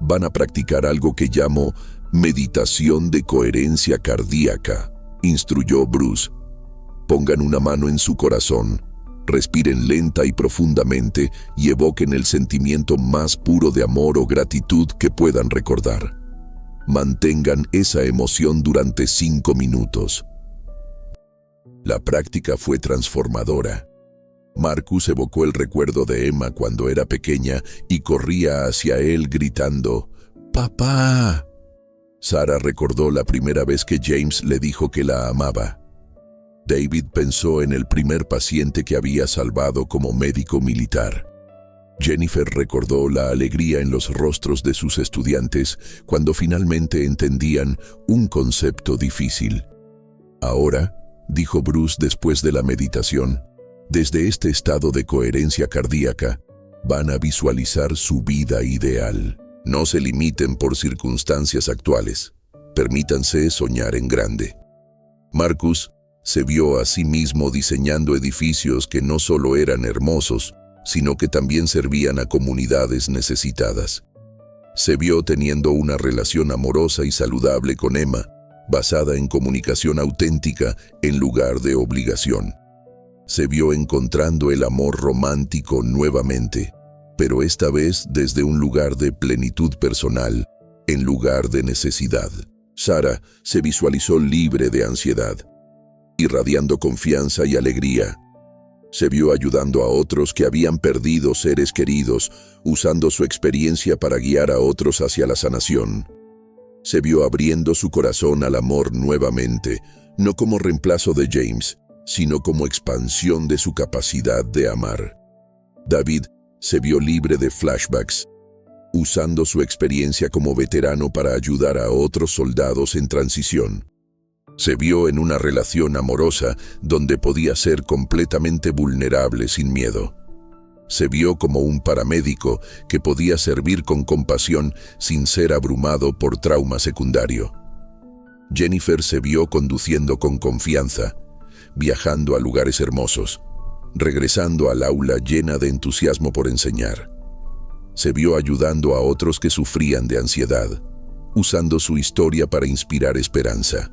Van a practicar algo que llamo meditación de coherencia cardíaca, instruyó Bruce. Pongan una mano en su corazón, respiren lenta y profundamente y evoquen el sentimiento más puro de amor o gratitud que puedan recordar. Mantengan esa emoción durante 5 minutos. La práctica fue transformadora. Marcus evocó el recuerdo de Emma cuando era pequeña y corría hacia él gritando, «¡Papá!». Sarah recordó la primera vez que James le dijo que la amaba. David pensó en el primer paciente que había salvado como médico militar. Jennifer recordó la alegría en los rostros de sus estudiantes cuando finalmente entendían un concepto difícil. «Ahora», dijo Bruce después de la meditación, «desde este estado de coherencia cardíaca, van a visualizar su vida ideal. No se limiten por circunstancias actuales. Permítanse soñar en grande». Marcus se vio a sí mismo diseñando edificios que no solo eran hermosos, sino que también servían a comunidades necesitadas. Se vio teniendo una relación amorosa y saludable con Emma, basada en comunicación auténtica en lugar de obligación. Se vio encontrando el amor romántico nuevamente, pero esta vez desde un lugar de plenitud personal, en lugar de necesidad. Sarah se visualizó libre de ansiedad, irradiando confianza y alegría. Se vio ayudando a otros que habían perdido seres queridos, usando su experiencia para guiar a otros hacia la sanación. Se vio abriendo su corazón al amor nuevamente, no como reemplazo de James, sino como expansión de su capacidad de amar. David se vio libre de flashbacks, usando su experiencia como veterano para ayudar a otros soldados en transición. Se vio en una relación amorosa donde podía ser completamente vulnerable sin miedo. Se vio como un paramédico que podía servir con compasión sin ser abrumado por trauma secundario. Jennifer se vio conduciendo con confianza, viajando a lugares hermosos, regresando al aula llena de entusiasmo por enseñar. Se vio ayudando a otros que sufrían de ansiedad, usando su historia para inspirar esperanza.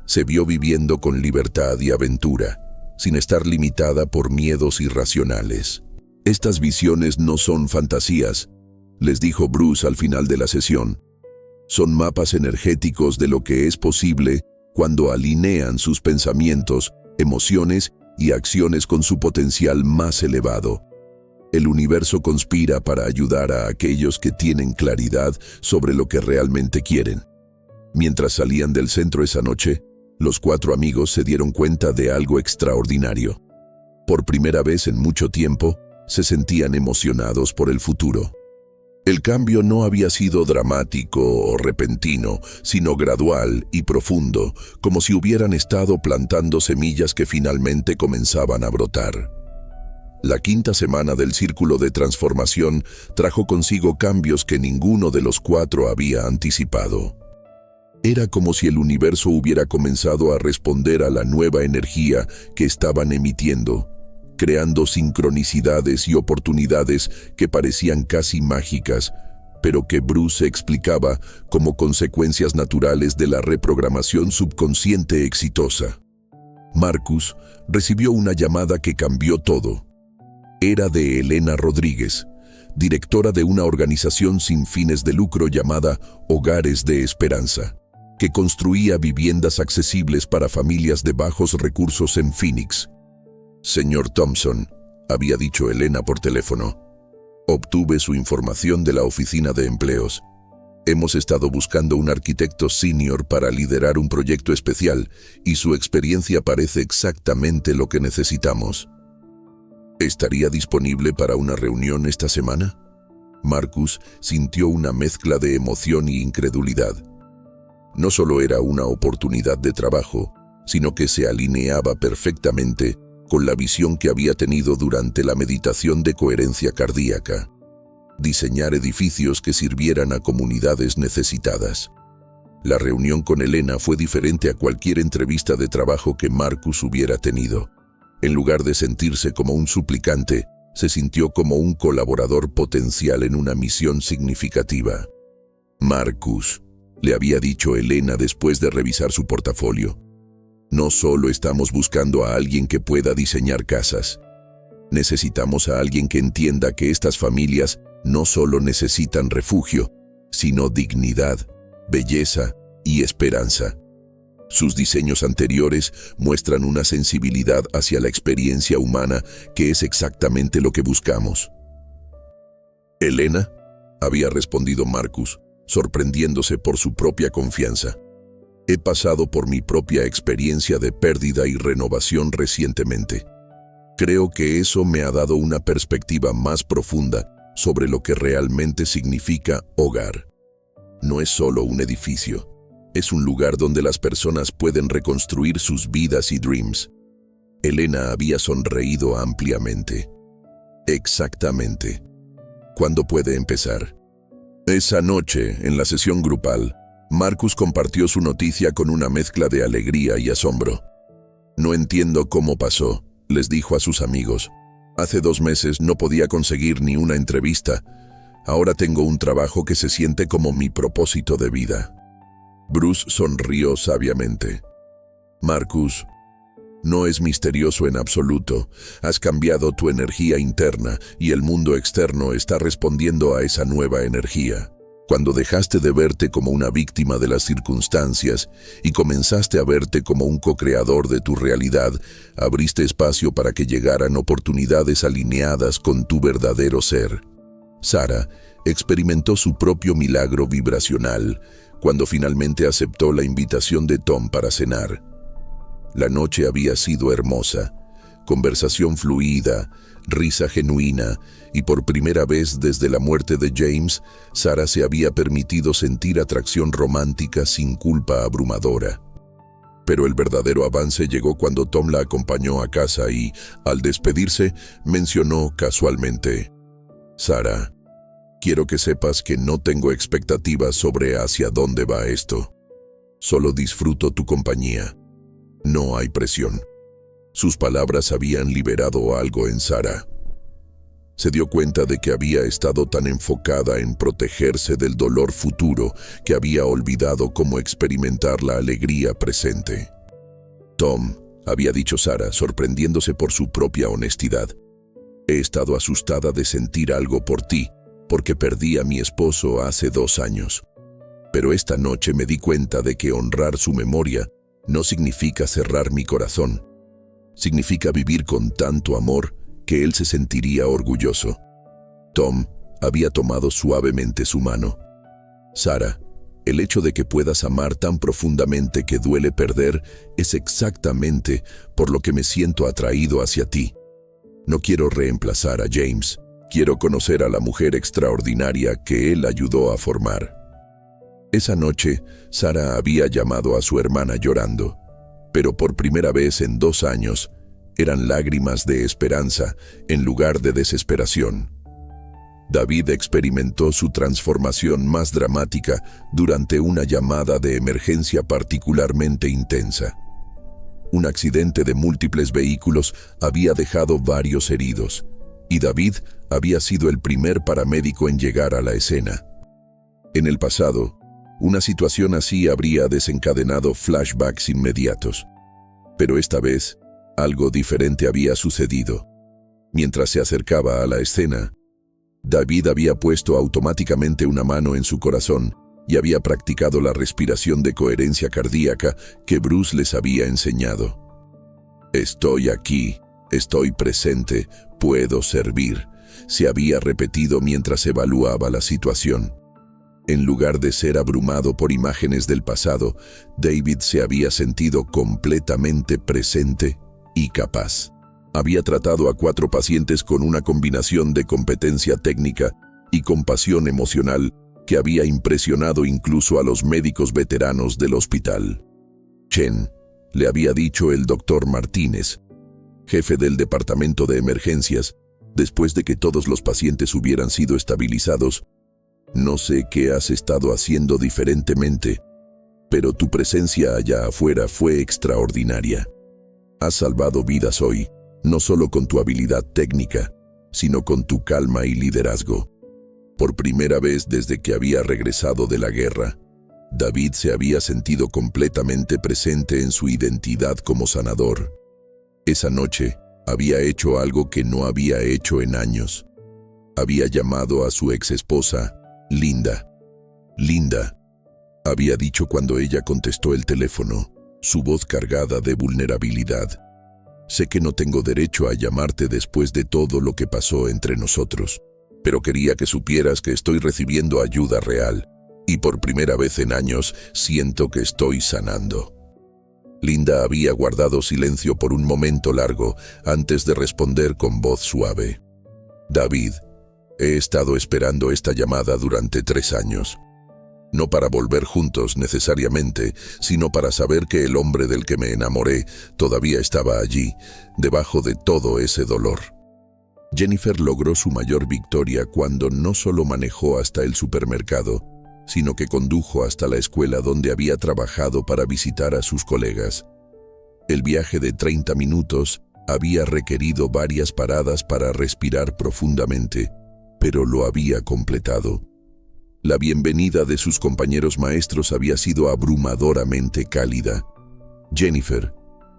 Se vio viviendo con libertad y aventura, sin estar limitada por miedos irracionales. «Estas visiones no son fantasías», les dijo Bruce al final de la sesión. «Son mapas energéticos de lo que es posible cuando alinean sus pensamientos, emociones y acciones con su potencial más elevado. El universo conspira para ayudar a aquellos que tienen claridad sobre lo que realmente quieren». Mientras salían del centro esa noche, los 4 amigos se dieron cuenta de algo extraordinario. Por primera vez en mucho tiempo, se sentían emocionados por el futuro. El cambio no había sido dramático o repentino, sino gradual y profundo, como si hubieran estado plantando semillas que finalmente comenzaban a brotar. La 5ª semana del círculo de transformación trajo consigo cambios que ninguno de los 4 había anticipado. Era como si el universo hubiera comenzado a responder a la nueva energía que estaban emitiendo, creando sincronicidades y oportunidades que parecían casi mágicas, pero que Bruce explicaba como consecuencias naturales de la reprogramación subconsciente exitosa. Marcus recibió una llamada que cambió todo. Era de Elena Rodríguez, directora de una organización sin fines de lucro llamada Hogares de Esperanza, que construía viviendas accesibles para familias de bajos recursos en Phoenix. «Señor Thompson», había dicho Elena por teléfono, «obtuve su información de la oficina de empleos. Hemos estado buscando un arquitecto senior para liderar un proyecto especial y su experiencia parece exactamente lo que necesitamos. ¿Estaría disponible para una reunión esta semana?» Marcus sintió una mezcla de emoción y incredulidad. No solo era una oportunidad de trabajo, sino que se alineaba perfectamente con la visión que había tenido durante la meditación de coherencia cardíaca: diseñar edificios que sirvieran a comunidades necesitadas. La reunión con Elena fue diferente a cualquier entrevista de trabajo que Marcus hubiera tenido. En lugar de sentirse como un suplicante, se sintió como un colaborador potencial en una misión significativa. «Marcus», le había dicho Elena después de revisar su portafolio, «no solo estamos buscando a alguien que pueda diseñar casas. Necesitamos a alguien que entienda que estas familias no solo necesitan refugio, sino dignidad, belleza y esperanza. Sus diseños anteriores muestran una sensibilidad hacia la experiencia humana que es exactamente lo que buscamos. «Elena», había respondido Marcus, sorprendiéndose por su propia confianza. «He pasado por mi propia experiencia de pérdida y renovación recientemente. Creo que eso me ha dado una perspectiva más profunda sobre lo que realmente significa hogar. No es solo un edificio. Es un lugar donde las personas pueden reconstruir sus vidas y dreams». Elena había sonreído ampliamente. «Exactamente. ¿Cuándo puede empezar?» Esa noche, en la sesión grupal, Marcus compartió su noticia con una mezcla de alegría y asombro. «No entiendo cómo pasó», les dijo a sus amigos. «Hace 2 meses no podía conseguir ni una entrevista. Ahora tengo un trabajo que se siente como mi propósito de vida». Bruce sonrió sabiamente. «Marcus, no es misterioso en absoluto. Has cambiado tu energía interna y el mundo externo está respondiendo a esa nueva energía. Cuando dejaste de verte como una víctima de las circunstancias y comenzaste a verte como un co-creador de tu realidad, abriste espacio para que llegaran oportunidades alineadas con tu verdadero ser». Sara experimentó su propio milagro vibracional cuando finalmente aceptó la invitación de Tom para cenar. La noche había sido hermosa, conversación fluida, risa genuina, y por primera vez desde la muerte de James, Sara se había permitido sentir atracción romántica sin culpa abrumadora. Pero el verdadero avance llegó cuando Tom la acompañó a casa y, al despedirse, mencionó casualmente: «Sara, quiero que sepas que no tengo expectativas sobre hacia dónde va esto. Solo disfruto tu compañía. No hay presión». Sus palabras habían liberado algo en Sara. Se dio cuenta de que había estado tan enfocada en protegerse del dolor futuro que había olvidado cómo experimentar la alegría presente. «Tom», había dicho Sara, sorprendiéndose por su propia honestidad, «he estado asustada de sentir algo por ti, porque perdí a mi esposo hace 2 años. Pero esta noche me di cuenta de que honrar su memoria no significa cerrar mi corazón. Significa vivir con tanto amor que él se sentiría orgulloso». Tom había tomado suavemente su mano. «Sara, el hecho de que puedas amar tan profundamente que duele perder es exactamente por lo que me siento atraído hacia ti. No quiero reemplazar a James. Quiero conocer a la mujer extraordinaria que él ayudó a formar». Esa noche, Sara había llamado a su hermana llorando, pero por primera vez en 2 años, eran lágrimas de esperanza en lugar de desesperación. David experimentó su transformación más dramática durante una llamada de emergencia particularmente intensa. Un accidente de múltiples vehículos había dejado varios heridos, y David había sido el primer paramédico en llegar a la escena. En el pasado, una situación así habría desencadenado flashbacks inmediatos. Pero esta vez, algo diferente había sucedido. Mientras se acercaba a la escena, David había puesto automáticamente una mano en su corazón y había practicado la respiración de coherencia cardíaca que Bruce les había enseñado. «Estoy aquí, estoy presente, puedo servir», se había repetido mientras evaluaba la situación. En lugar de ser abrumado por imágenes del pasado, David se había sentido completamente presente y capaz. Había tratado a 4 pacientes con una combinación de competencia técnica y compasión emocional que había impresionado incluso a los médicos veteranos del hospital. «Chen», le había dicho el doctor Martínez, jefe del departamento de emergencias, después de que todos los pacientes hubieran sido estabilizados, «no sé qué has estado haciendo diferentemente, pero tu presencia allá afuera fue extraordinaria. Has salvado vidas hoy, no solo con tu habilidad técnica, sino con tu calma y liderazgo». Por primera vez desde que había regresado de la guerra, David se había sentido completamente presente en su identidad como sanador. Esa noche había hecho algo que no había hecho en años. Había llamado a su exesposa Linda. «Linda», había dicho cuando ella contestó el teléfono. su voz cargada de vulnerabilidad. Sé que no tengo derecho a llamarte después de todo lo que pasó entre nosotros, pero quería que supieras que estoy recibiendo ayuda real, y por primera vez en años siento que estoy sanando. Linda había guardado silencio por un momento largo antes de responder con voz suave. David, he estado esperando esta llamada durante 3 años. No para volver juntos necesariamente, sino para saber que el hombre del que me enamoré todavía estaba allí, debajo de todo ese dolor. Jennifer logró su mayor victoria cuando no solo manejó hasta el supermercado, sino que condujo hasta la escuela donde había trabajado para visitar a sus colegas. El viaje de 30 minutos había requerido varias paradas para respirar profundamente, pero lo había completado. La bienvenida de sus compañeros maestros había sido abrumadoramente cálida. Jennifer,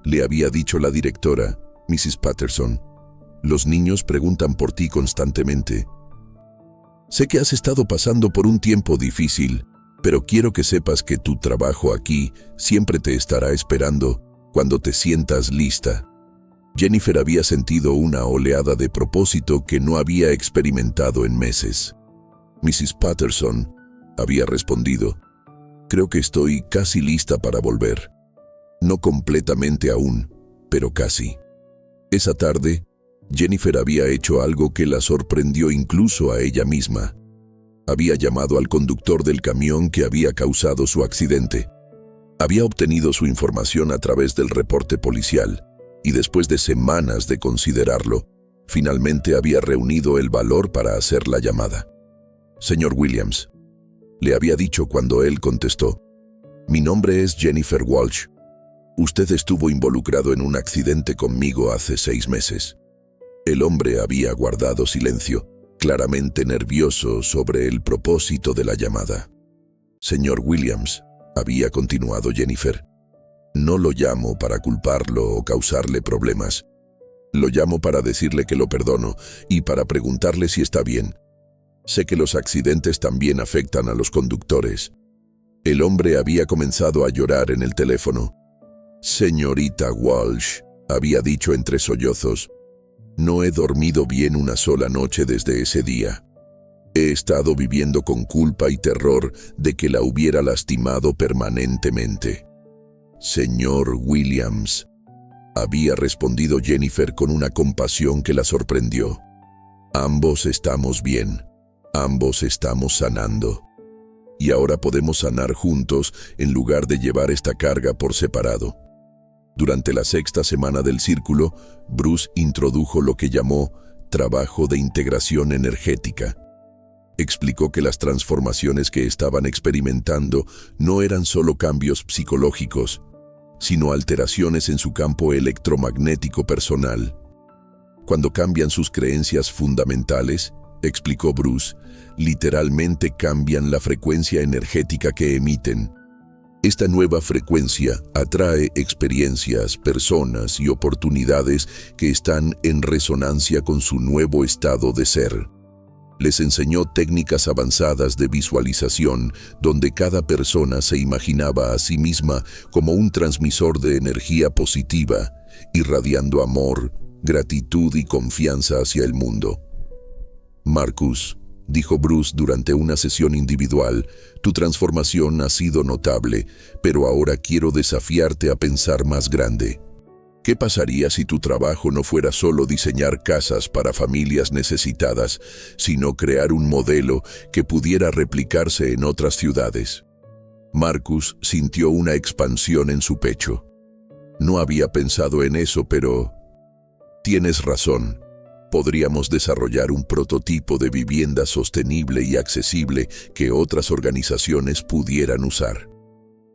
le había dicho la directora, Mrs. Patterson, los niños preguntan por ti constantemente. Sé que has estado pasando por un tiempo difícil, pero quiero que sepas que tu trabajo aquí siempre te estará esperando cuando te sientas lista. Jennifer había sentido una oleada de propósito que no había experimentado en meses. Mrs. Patterson había respondido, creo que estoy casi lista para volver. No completamente aún, pero casi. Esa tarde, Jennifer había hecho algo que la sorprendió incluso a ella misma. Había llamado al conductor del camión que había causado su accidente. Había obtenido su información a través del reporte policial y después de semanas de considerarlo, finalmente había reunido el valor para hacer la llamada. Señor Williams, le había dicho cuando él contestó, mi nombre es Jennifer Walsh. Usted estuvo involucrado en un accidente conmigo hace 6 meses. El hombre había guardado silencio, claramente nervioso sobre el propósito de la llamada. Señor Williams, había continuado Jennifer, no lo llamo para culparlo o causarle problemas. Lo llamo para decirle que lo perdono y para preguntarle si está bien. Sé que los accidentes también afectan a los conductores. El hombre había comenzado a llorar en el teléfono. Señorita Walsh, había dicho entre sollozos, no he dormido bien una sola noche desde ese día. He estado viviendo con culpa y terror de que la hubiera lastimado permanentemente. Señor Williams, había respondido Jennifer con una compasión que la sorprendió. Ambos estamos bien. Ambos estamos sanando. Y ahora podemos sanar juntos en lugar de llevar esta carga por separado. Durante la 6ª semana del círculo, Bruce introdujo lo que llamó trabajo de integración energética. Explicó que las transformaciones que estaban experimentando no eran solo cambios psicológicos, sino alteraciones en su campo electromagnético personal. Cuando cambian sus creencias fundamentales, explicó Bruce, literalmente cambian la frecuencia energética que emiten. Esta nueva frecuencia atrae experiencias, personas y oportunidades que están en resonancia con su nuevo estado de ser. Les enseñó técnicas avanzadas de visualización, donde cada persona se imaginaba a sí misma como un transmisor de energía positiva, irradiando amor, gratitud y confianza hacia el mundo. Marcus, dijo Bruce durante una sesión individual, tu transformación ha sido notable, pero ahora quiero desafiarte a pensar más grande. ¿Qué pasaría si tu trabajo no fuera solo diseñar casas para familias necesitadas, sino crear un modelo que pudiera replicarse en otras ciudades? Marcus sintió una expansión en su pecho. No había pensado en eso, pero... Tienes razón. Podríamos desarrollar un prototipo de vivienda sostenible y accesible que otras organizaciones pudieran usar.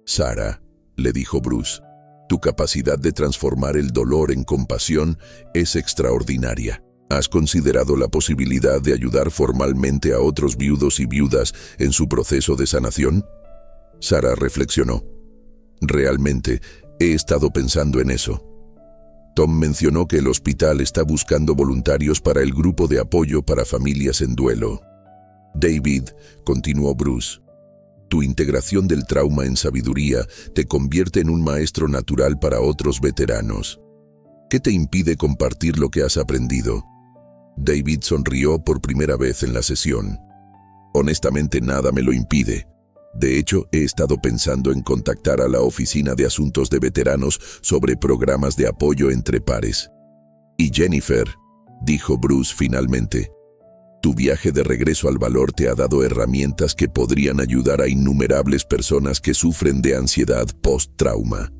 Sarah, le dijo Bruce, tu capacidad de transformar el dolor en compasión es extraordinaria. ¿Has considerado la posibilidad de ayudar formalmente a otros viudos y viudas en su proceso de sanación? Sarah reflexionó. Realmente, he estado pensando en eso. Tom mencionó que el hospital está buscando voluntarios para el grupo de apoyo para familias en duelo. David, continuó Bruce, Tu integración del trauma en sabiduría te convierte en un maestro natural para otros veteranos. ¿Qué te impide compartir lo que has aprendido? David sonrió por primera vez en la sesión. Honestamente, nada me lo impide. De hecho, he estado pensando en contactar a la Oficina de Asuntos de Veteranos sobre programas de apoyo entre pares. Y Jennifer, dijo Bruce finalmente, tu viaje de regreso al valor te ha dado herramientas que podrían ayudar a innumerables personas que sufren de ansiedad post-trauma.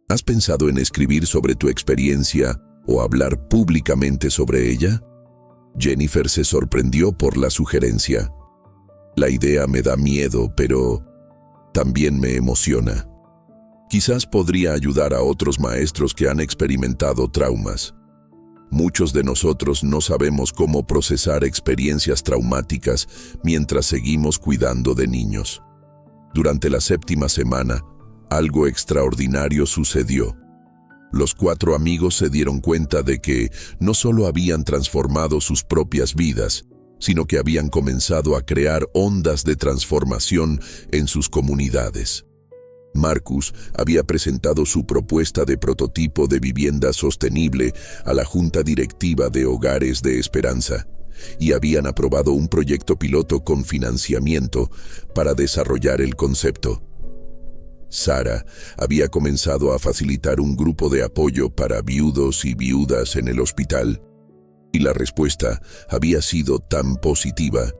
¿Has pensado en escribir sobre tu experiencia o hablar públicamente sobre ella? Jennifer se sorprendió por la sugerencia. La idea me da miedo, pero también me emociona. Quizás podría ayudar a otros maestros que han experimentado traumas. Muchos de nosotros no sabemos cómo procesar experiencias traumáticas mientras seguimos cuidando de niños. Durante la 7ª semana, algo extraordinario sucedió. Los 4 amigos se dieron cuenta de que no solo habían transformado sus propias vidas, sino que habían comenzado a crear ondas de transformación en sus comunidades. Marcus había presentado su propuesta de prototipo de vivienda sostenible a la Junta Directiva de Hogares de Esperanza y habían aprobado un proyecto piloto con financiamiento para desarrollar el concepto. Sara había comenzado a facilitar un grupo de apoyo para viudos y viudas en el hospital, y la respuesta había sido tan positiva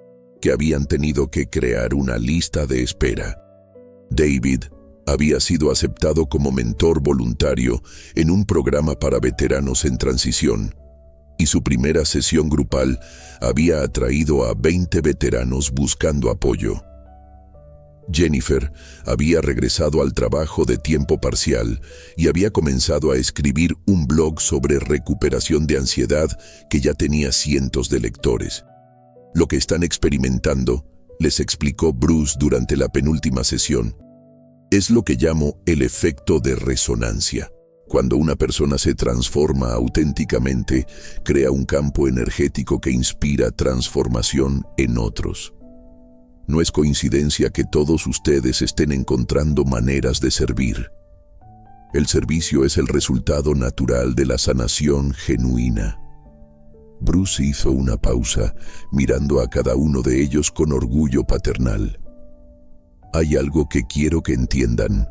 que habían tenido que crear una lista de espera. David había sido aceptado como mentor voluntario en un programa para veteranos en transición, y su primera sesión grupal había atraído a 20 veteranos buscando apoyo. Jennifer había regresado al trabajo de tiempo parcial y había comenzado a escribir un blog sobre recuperación de ansiedad que ya tenía cientos de lectores. Lo que están experimentando, les explicó Bruce durante la penúltima sesión, es lo que llamo el efecto de resonancia. Cuando una persona se transforma auténticamente, crea un campo energético que inspira transformación en otros. No es coincidencia que todos ustedes estén encontrando maneras de servir. El servicio es el resultado natural de la sanación genuina. Bruce hizo una pausa, mirando a cada uno de ellos con orgullo paternal. Hay algo que quiero que entiendan,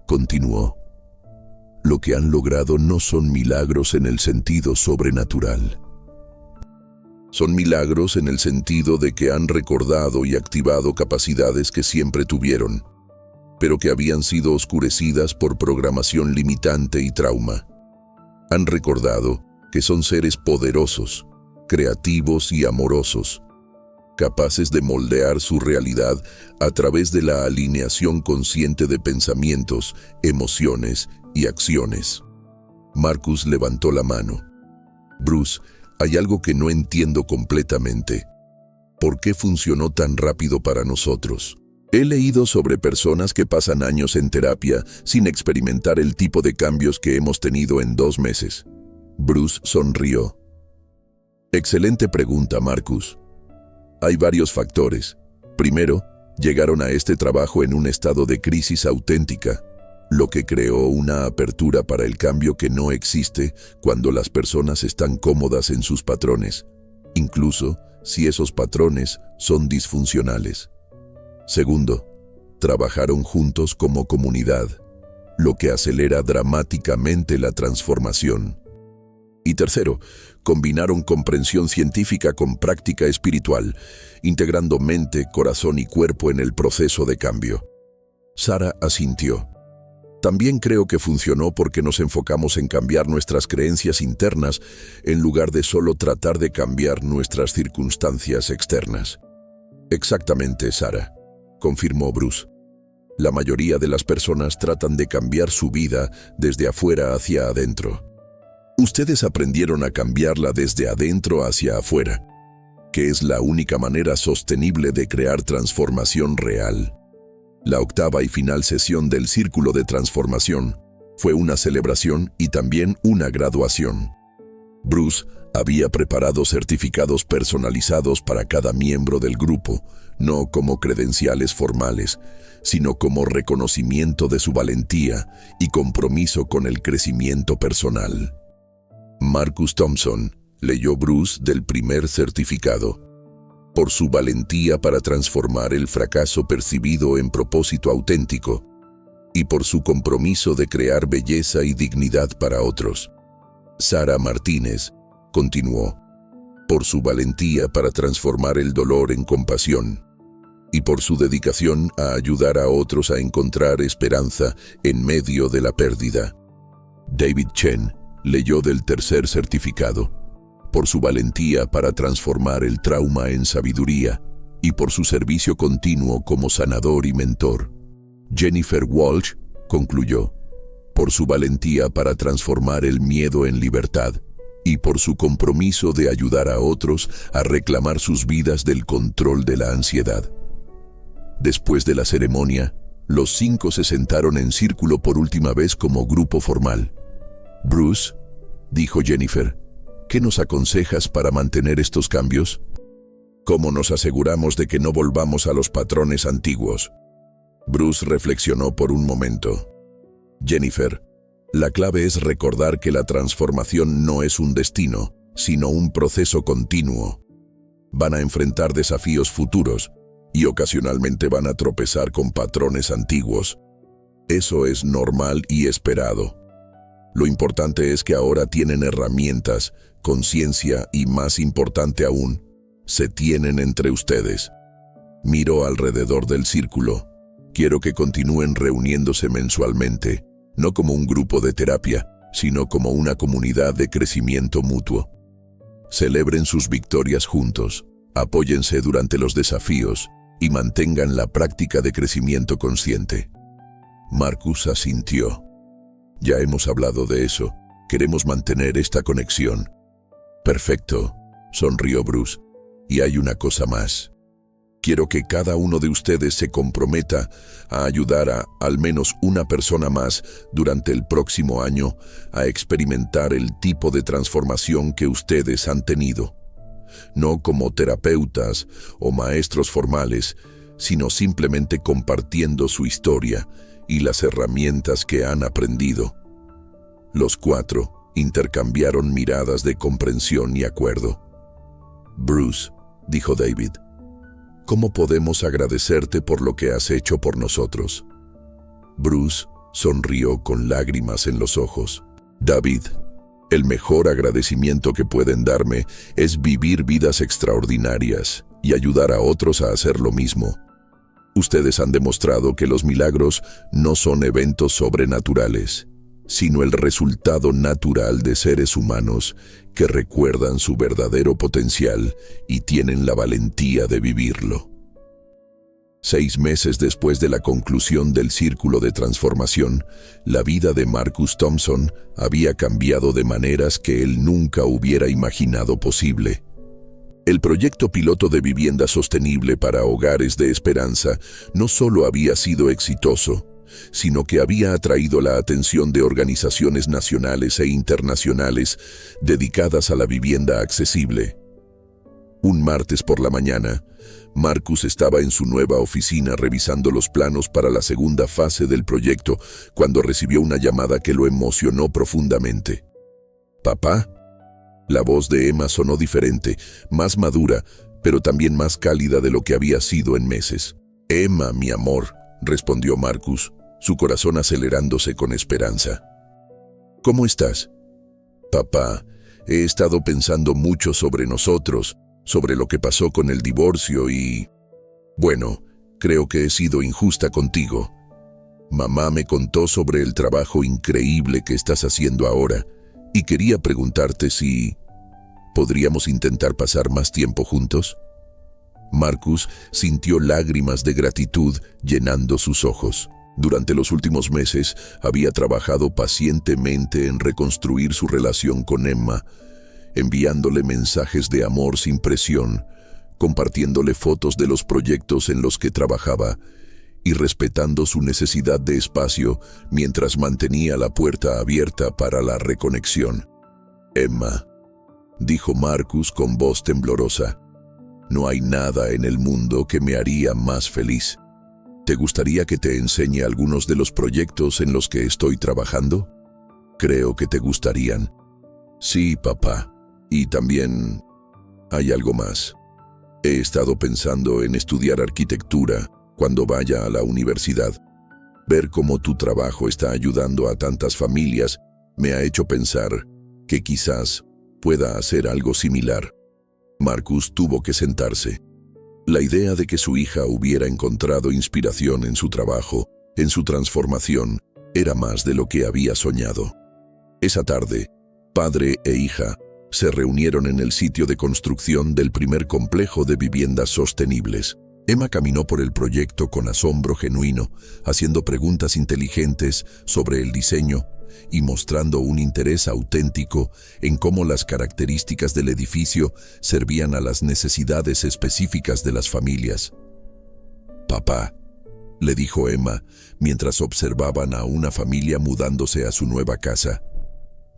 continuó. Lo que han logrado no son milagros en el sentido sobrenatural. Son milagros en el sentido de que han recordado y activado capacidades que siempre tuvieron, pero que habían sido oscurecidas por programación limitante y trauma. Han recordado que son seres poderosos, creativos y amorosos, capaces de moldear su realidad a través de la alineación consciente de pensamientos, emociones y acciones. Marcus levantó la mano. Bruce, hay algo que no entiendo completamente. ¿Por qué funcionó tan rápido para nosotros? He leído sobre personas que pasan años en terapia sin experimentar el tipo de cambios que hemos tenido en 2 meses. Bruce sonrió. Excelente pregunta, Marcus. Hay varios factores. Primero, llegaron a este trabajo en un estado de crisis auténtica, lo que creó una apertura para el cambio que no existe cuando las personas están cómodas en sus patrones, incluso si esos patrones son disfuncionales. Segundo, trabajaron juntos como comunidad, lo que acelera dramáticamente la transformación. Y tercero, combinaron comprensión científica con práctica espiritual, integrando mente, corazón y cuerpo en el proceso de cambio. Sara asintió. También creo que funcionó porque nos enfocamos en cambiar nuestras creencias internas en lugar de solo tratar de cambiar nuestras circunstancias externas. Exactamente, Sara, confirmó Bruce. La mayoría de las personas tratan de cambiar su vida desde afuera hacia adentro. Ustedes aprendieron a cambiarla desde adentro hacia afuera, que es la única manera sostenible de crear transformación real. La 8ª y final sesión del Círculo de Transformación fue una celebración y también una graduación. Bruce había preparado certificados personalizados para cada miembro del grupo, no como credenciales formales, sino como reconocimiento de su valentía y compromiso con el crecimiento personal. Marcus Thompson leyó Bruce del primer certificado. Por su valentía para transformar el fracaso percibido en propósito auténtico y por su compromiso de crear belleza y dignidad para otros. Sara Martínez continuó, por su valentía para transformar el dolor en compasión y por su dedicación a ayudar a otros a encontrar esperanza en medio de la pérdida. David Chen leyó del tercer certificado, por su valentía para transformar el trauma en sabiduría y por su servicio continuo como sanador y mentor. Jennifer Walsh concluyó, por su valentía para transformar el miedo en libertad y por su compromiso de ayudar a otros a reclamar sus vidas del control de la ansiedad. Después de la ceremonia, los 5 se sentaron en círculo por última vez como grupo formal. Bruce, dijo Jennifer, ¿qué nos aconsejas para mantener estos cambios? ¿Cómo nos aseguramos de que no volvamos a los patrones antiguos? Bruce reflexionó por un momento. Jennifer, la clave es recordar que la transformación no es un destino, sino un proceso continuo. Van a enfrentar desafíos futuros y ocasionalmente van a tropezar con patrones antiguos. Eso es normal y esperado. Lo importante es que ahora tienen herramientas, conciencia y, más importante aún, se tienen entre ustedes. Miró alrededor del círculo. Quiero que continúen reuniéndose mensualmente, no como un grupo de terapia, sino como una comunidad de crecimiento mutuo. Celebren sus victorias juntos, apóyense durante los desafíos y mantengan la práctica de crecimiento consciente. Marcus asintió. Ya hemos hablado de eso. Queremos mantener esta conexión. Perfecto, sonrió Bruce. Y hay una cosa más. Quiero que cada uno de ustedes se comprometa a ayudar a al menos una persona más durante el próximo año a experimentar el tipo de transformación que ustedes han tenido. No como terapeutas o maestros formales, sino simplemente compartiendo su historia y las herramientas que han aprendido. Los 4 intercambiaron miradas de comprensión y acuerdo. Bruce, dijo David, ¿cómo podemos agradecerte por lo que has hecho por nosotros? Bruce sonrió con lágrimas en los ojos. David, el mejor agradecimiento que pueden darme es vivir vidas extraordinarias y ayudar a otros a hacer lo mismo. Ustedes han demostrado que los milagros no son eventos sobrenaturales, sino el resultado natural de seres humanos que recuerdan su verdadero potencial y tienen la valentía de vivirlo. 6 meses después de la conclusión del círculo de transformación, la vida de Marcus Thompson había cambiado de maneras que él nunca hubiera imaginado posible. El proyecto piloto de vivienda sostenible para hogares de esperanza no solo había sido exitoso, sino que había atraído la atención de organizaciones nacionales e internacionales dedicadas a la vivienda accesible. Un martes por la mañana, Marcus estaba en su nueva oficina revisando los planos para la segunda fase del proyecto cuando recibió una llamada que lo emocionó profundamente. «¿Papá?» La voz de Emma sonó diferente, más madura, pero también más cálida de lo que había sido en meses. «Emma, mi amor», respondió Marcus, su corazón acelerándose con esperanza. «¿Cómo estás?» «Papá, he estado pensando mucho sobre nosotros, sobre lo que pasó con el divorcio y... Bueno, creo que he sido injusta contigo. Mamá me contó sobre el trabajo increíble que estás haciendo ahora y quería preguntarte si... ¿podríamos intentar pasar más tiempo juntos?» Marcus sintió lágrimas de gratitud llenando sus ojos. Durante los últimos meses había trabajado pacientemente en reconstruir su relación con Emma, enviándole mensajes de amor sin presión, compartiéndole fotos de los proyectos en los que trabajaba y respetando su necesidad de espacio mientras mantenía la puerta abierta para la reconexión. «Emma», dijo Marcus con voz temblorosa, No hay nada en el mundo que me haría más feliz. ¿Te gustaría que te enseñe algunos de los proyectos en los que estoy trabajando? Creo que te gustarían. Sí, papá. Y también hay algo más. He estado pensando en estudiar arquitectura cuando vaya a la universidad. Ver cómo tu trabajo está ayudando a tantas familias me ha hecho pensar que quizás pueda hacer algo similar. Marcus tuvo que sentarse. La idea de que su hija hubiera encontrado inspiración en su trabajo, en su transformación, era más de lo que había soñado. Esa tarde, padre e hija se reunieron en el sitio de construcción del primer complejo de viviendas sostenibles. Emma caminó por el proyecto con asombro genuino, haciendo preguntas inteligentes sobre el diseño y mostrando un interés auténtico en cómo las características del edificio servían a las necesidades específicas de las familias. «Papá», le dijo Emma, mientras observaban a una familia mudándose a su nueva casa.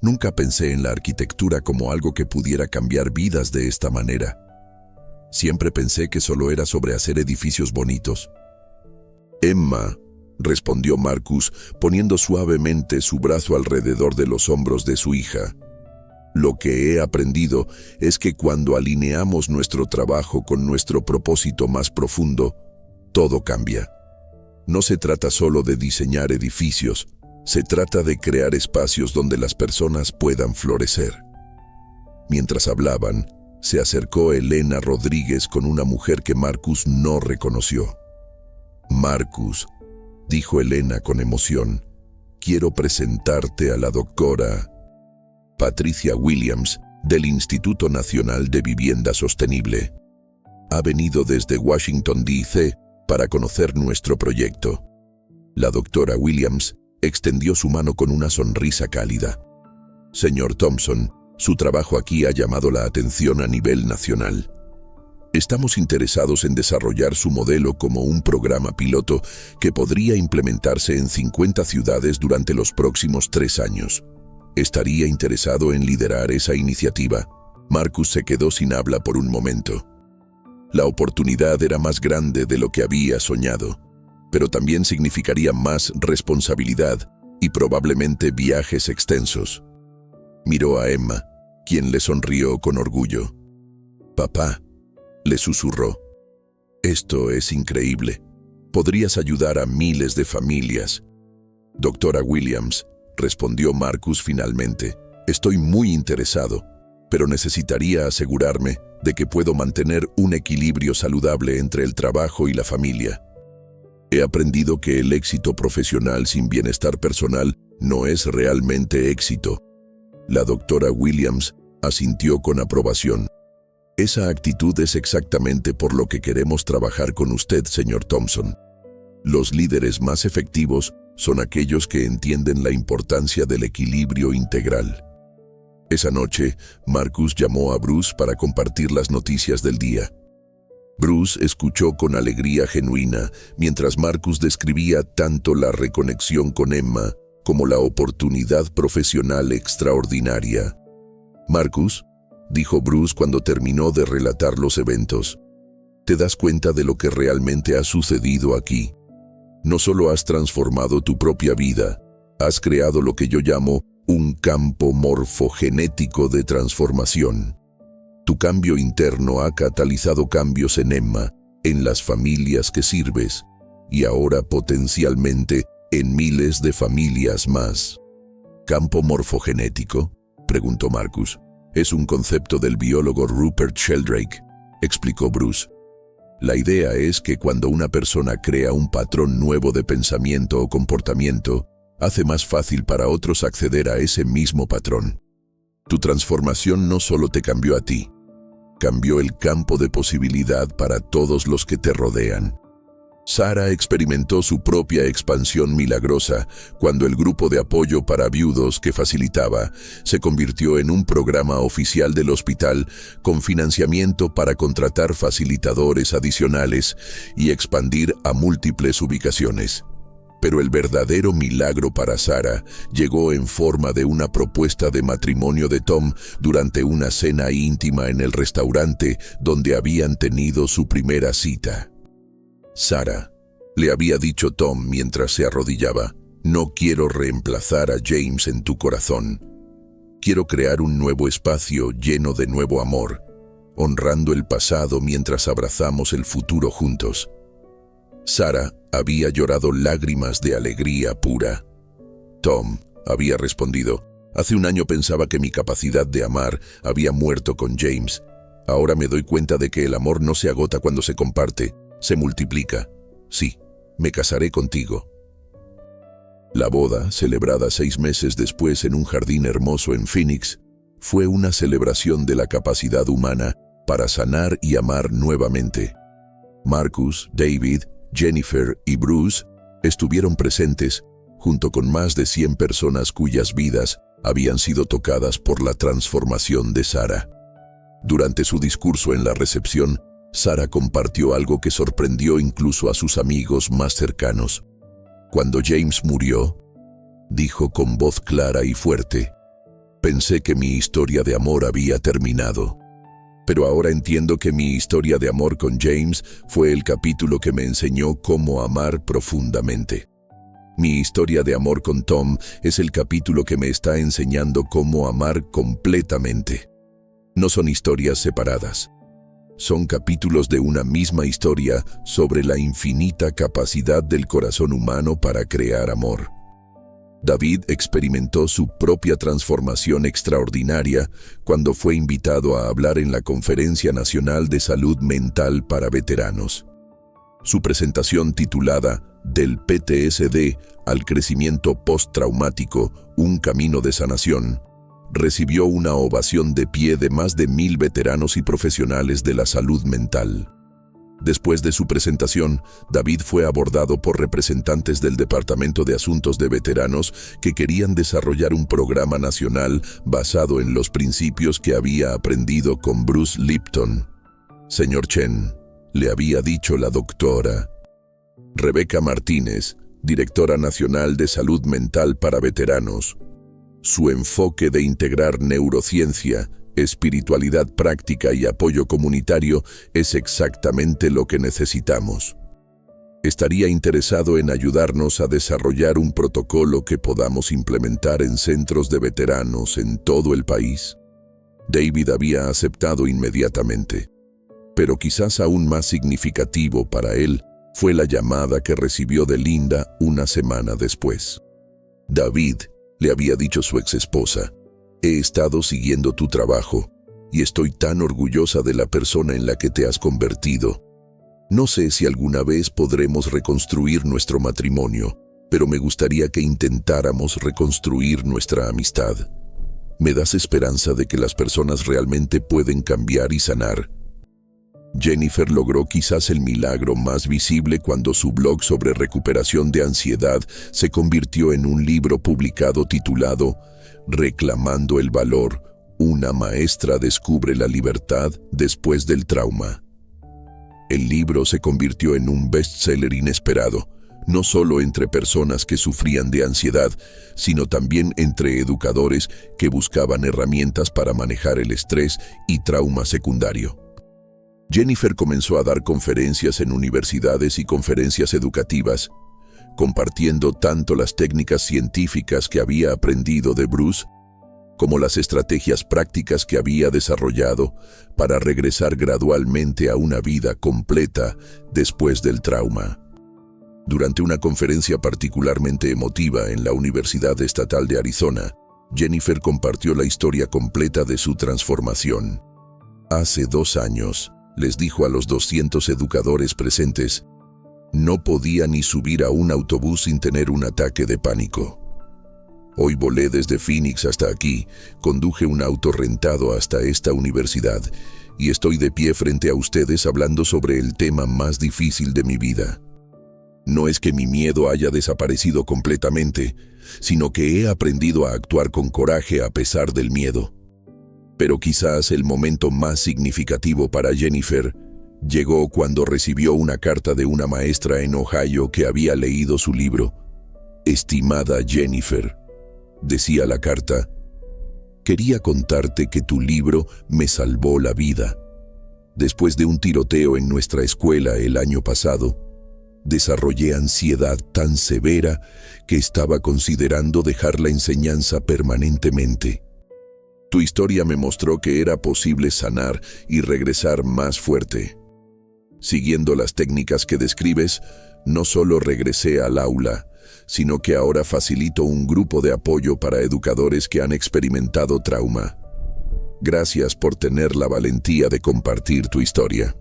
«Nunca pensé en la arquitectura como algo que pudiera cambiar vidas de esta manera. Siempre pensé que solo era sobre hacer edificios bonitos». «Emma», respondió Marcus, poniendo suavemente su brazo alrededor de los hombros de su hija. «Lo que he aprendido es que cuando alineamos nuestro trabajo con nuestro propósito más profundo, todo cambia. No se trata solo de diseñar edificios, se trata de crear espacios donde las personas puedan florecer». Mientras hablaban, se acercó Elena Rodríguez con una mujer que Marcus no reconoció. «Marcus», dijo Elena con emoción, «quiero presentarte a la doctora Patricia Williams del Instituto Nacional de Vivienda Sostenible. Ha venido desde Washington, D.C. para conocer nuestro proyecto». La doctora Williams extendió su mano con una sonrisa cálida. «Señor Thompson, su trabajo aquí ha llamado la atención a nivel nacional. Estamos interesados en desarrollar su modelo como un programa piloto que podría implementarse en 50 ciudades durante los próximos 3 años. ¿Estaría interesado en liderar esa iniciativa?». Marcus se quedó sin habla por un momento. La oportunidad era más grande de lo que había soñado, pero también significaría más responsabilidad y probablemente viajes extensos. Miró a Emma, quien le sonrió con orgullo. «Papá», le susurró, «esto es increíble. Podrías ayudar a miles de familias». «Doctora Williams», respondió Marcus finalmente, «estoy muy interesado, pero necesitaría asegurarme de que puedo mantener un equilibrio saludable entre el trabajo y la familia. He aprendido que el éxito profesional sin bienestar personal no es realmente éxito». La doctora Williams asintió con aprobación. «Esa actitud es exactamente por lo que queremos trabajar con usted, señor Thompson. Los líderes más efectivos son aquellos que entienden la importancia del equilibrio integral». Esa noche, Marcus llamó a Bruce para compartir las noticias del día. Bruce escuchó con alegría genuina mientras Marcus describía tanto la reconexión con Emma como la oportunidad profesional extraordinaria. «Marcus», dijo Bruce cuando terminó de relatar los eventos, «¿te das cuenta de lo que realmente ha sucedido aquí? No solo has transformado tu propia vida, has creado lo que yo llamo un campo morfogenético de transformación. Tu cambio interno ha catalizado cambios en Emma, en las familias que sirves, y ahora potencialmente en miles de familias más». «¿Campo morfogenético?», preguntó Marcus. «Es un concepto del biólogo Rupert Sheldrake», explicó Bruce. «La idea es que cuando una persona crea un patrón nuevo de pensamiento o comportamiento, hace más fácil para otros acceder a ese mismo patrón. Tu transformación no solo te cambió a ti, cambió el campo de posibilidad para todos los que te rodean». Sara experimentó su propia expansión milagrosa cuando el grupo de apoyo para viudos que facilitaba se convirtió en un programa oficial del hospital con financiamiento para contratar facilitadores adicionales y expandir a múltiples ubicaciones. Pero el verdadero milagro para Sara llegó en forma de una propuesta de matrimonio de Tom durante una cena íntima en el restaurante donde habían tenido su primera cita. Sara, le había dicho Tom mientras se arrodillaba, no quiero reemplazar a James en tu corazón. Quiero crear un nuevo espacio lleno de nuevo amor, honrando el pasado mientras abrazamos el futuro juntos. Sara había llorado lágrimas de alegría pura. Tom había respondido, hace un año pensaba que mi capacidad de amar había muerto con James. Ahora me doy cuenta de que el amor no se agota cuando se comparte, se multiplica. Sí, me casaré contigo. La boda, celebrada 6 meses después en un jardín hermoso en Phoenix, fue una celebración de la capacidad humana para sanar y amar nuevamente. Marcus, David, Jennifer y Bruce estuvieron presentes junto con más de 100 personas cuyas vidas habían sido tocadas por la transformación de Sara. Durante su discurso en la recepción, Sara compartió algo que sorprendió incluso a sus amigos más cercanos. Cuando James murió, dijo con voz clara y fuerte, pensé que mi historia de amor había terminado. Pero ahora entiendo que mi historia de amor con James fue el capítulo que me enseñó cómo amar profundamente. Mi historia de amor con Tom es el capítulo que me está enseñando cómo amar completamente. No son historias separadas. Son capítulos de una misma historia sobre la infinita capacidad del corazón humano para crear amor. David experimentó su propia transformación extraordinaria cuando fue invitado a hablar en la Conferencia Nacional de Salud Mental para Veteranos. Su presentación titulada Del PTSD al crecimiento postraumático, un camino de sanación, recibió una ovación de pie de más de 1000 veteranos y profesionales de la salud mental. Después de su presentación, David fue abordado por representantes del Departamento de Asuntos de Veteranos que querían desarrollar un programa nacional basado en los principios que había aprendido con Bruce Lipton. Señor Chen, le había dicho la doctora Rebeca Martínez, directora nacional de salud mental para veteranos. Su enfoque de integrar neurociencia, espiritualidad práctica y apoyo comunitario es exactamente lo que necesitamos. ¿Estaría interesado en ayudarnos a desarrollar un protocolo que podamos implementar en centros de veteranos en todo el país? David había aceptado inmediatamente, pero quizás aún más significativo para él fue la llamada que recibió de Linda una semana después. David, le había dicho su exesposa, he estado siguiendo tu trabajo y estoy tan orgullosa de la persona en la que te has convertido. No sé si alguna vez podremos reconstruir nuestro matrimonio, pero me gustaría que intentáramos reconstruir nuestra amistad. Me das esperanza de que las personas realmente pueden cambiar y sanar. Jennifer logró quizás el milagro más visible cuando su blog sobre recuperación de ansiedad se convirtió en un libro publicado titulado Reclamando el valor, una maestra descubre la libertad después del trauma. El libro se convirtió en un bestseller inesperado, no solo entre personas que sufrían de ansiedad, sino también entre educadores que buscaban herramientas para manejar el estrés y trauma secundario. Jennifer comenzó a dar conferencias en universidades y conferencias educativas, compartiendo tanto las técnicas científicas que había aprendido de Bruce, como las estrategias prácticas que había desarrollado para regresar gradualmente a una vida completa después del trauma. Durante una conferencia particularmente emotiva en la Universidad Estatal de Arizona, Jennifer compartió la historia completa de su transformación. Hace 2 años, les dijo a los 200 educadores presentes, no podía ni subir a un autobús sin tener un ataque de pánico. Hoy volé desde Phoenix hasta aquí, conduje un auto rentado hasta esta universidad y estoy de pie frente a ustedes hablando sobre el tema más difícil de mi vida. No es que mi miedo haya desaparecido completamente, sino que he aprendido a actuar con coraje a pesar del miedo. Pero quizás el momento más significativo para Jennifer llegó cuando recibió una carta de una maestra en Ohio que había leído su libro Estimada Jennifer, decía la carta, quería contarte que tu libro me salvó la vida. Después de un tiroteo en nuestra escuela el año pasado, desarrollé ansiedad tan severa que estaba considerando dejar la enseñanza permanentemente. Tu historia me mostró que era posible sanar y regresar más fuerte. Siguiendo las técnicas que describes, no solo regresé al aula, sino que ahora facilito un grupo de apoyo para educadores que han experimentado trauma. Gracias por tener la valentía de compartir tu historia.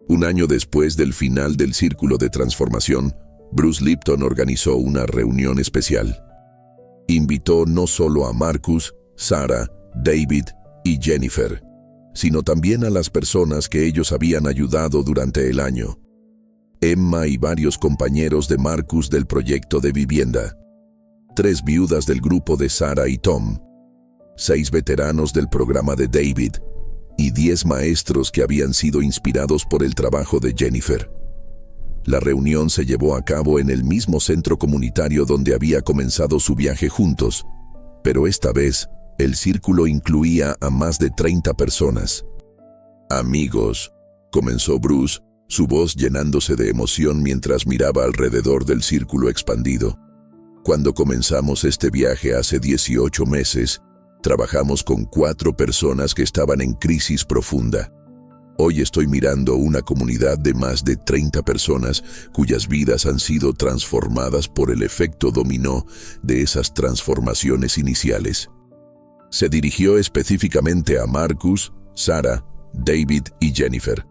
Un año después del final del Círculo de Transformación, Bruce Lipton organizó una reunión especial. Invitó no solo a Marcus, Sarah, David y Jennifer, sino también a las personas que ellos habían ayudado durante el año. Emma y varios compañeros de Marcus del proyecto de vivienda, 3 viudas del grupo de Sarah y Tom, 6 veteranos del programa de David y 10 maestros que habían sido inspirados por el trabajo de Jennifer. La reunión se llevó a cabo en el mismo centro comunitario donde había comenzado su viaje juntos, pero esta vez el círculo incluía a más de 30 personas. Amigos, comenzó Bruce, su voz llenándose de emoción mientras miraba alrededor del círculo expandido. Cuando comenzamos este viaje hace 18 meses, trabajamos con 4 personas que estaban en crisis profunda. Hoy estoy mirando una comunidad de más de 30 personas cuyas vidas han sido transformadas por el efecto dominó de esas transformaciones iniciales. Se dirigió específicamente a Marcus, Sarah, David y Jennifer.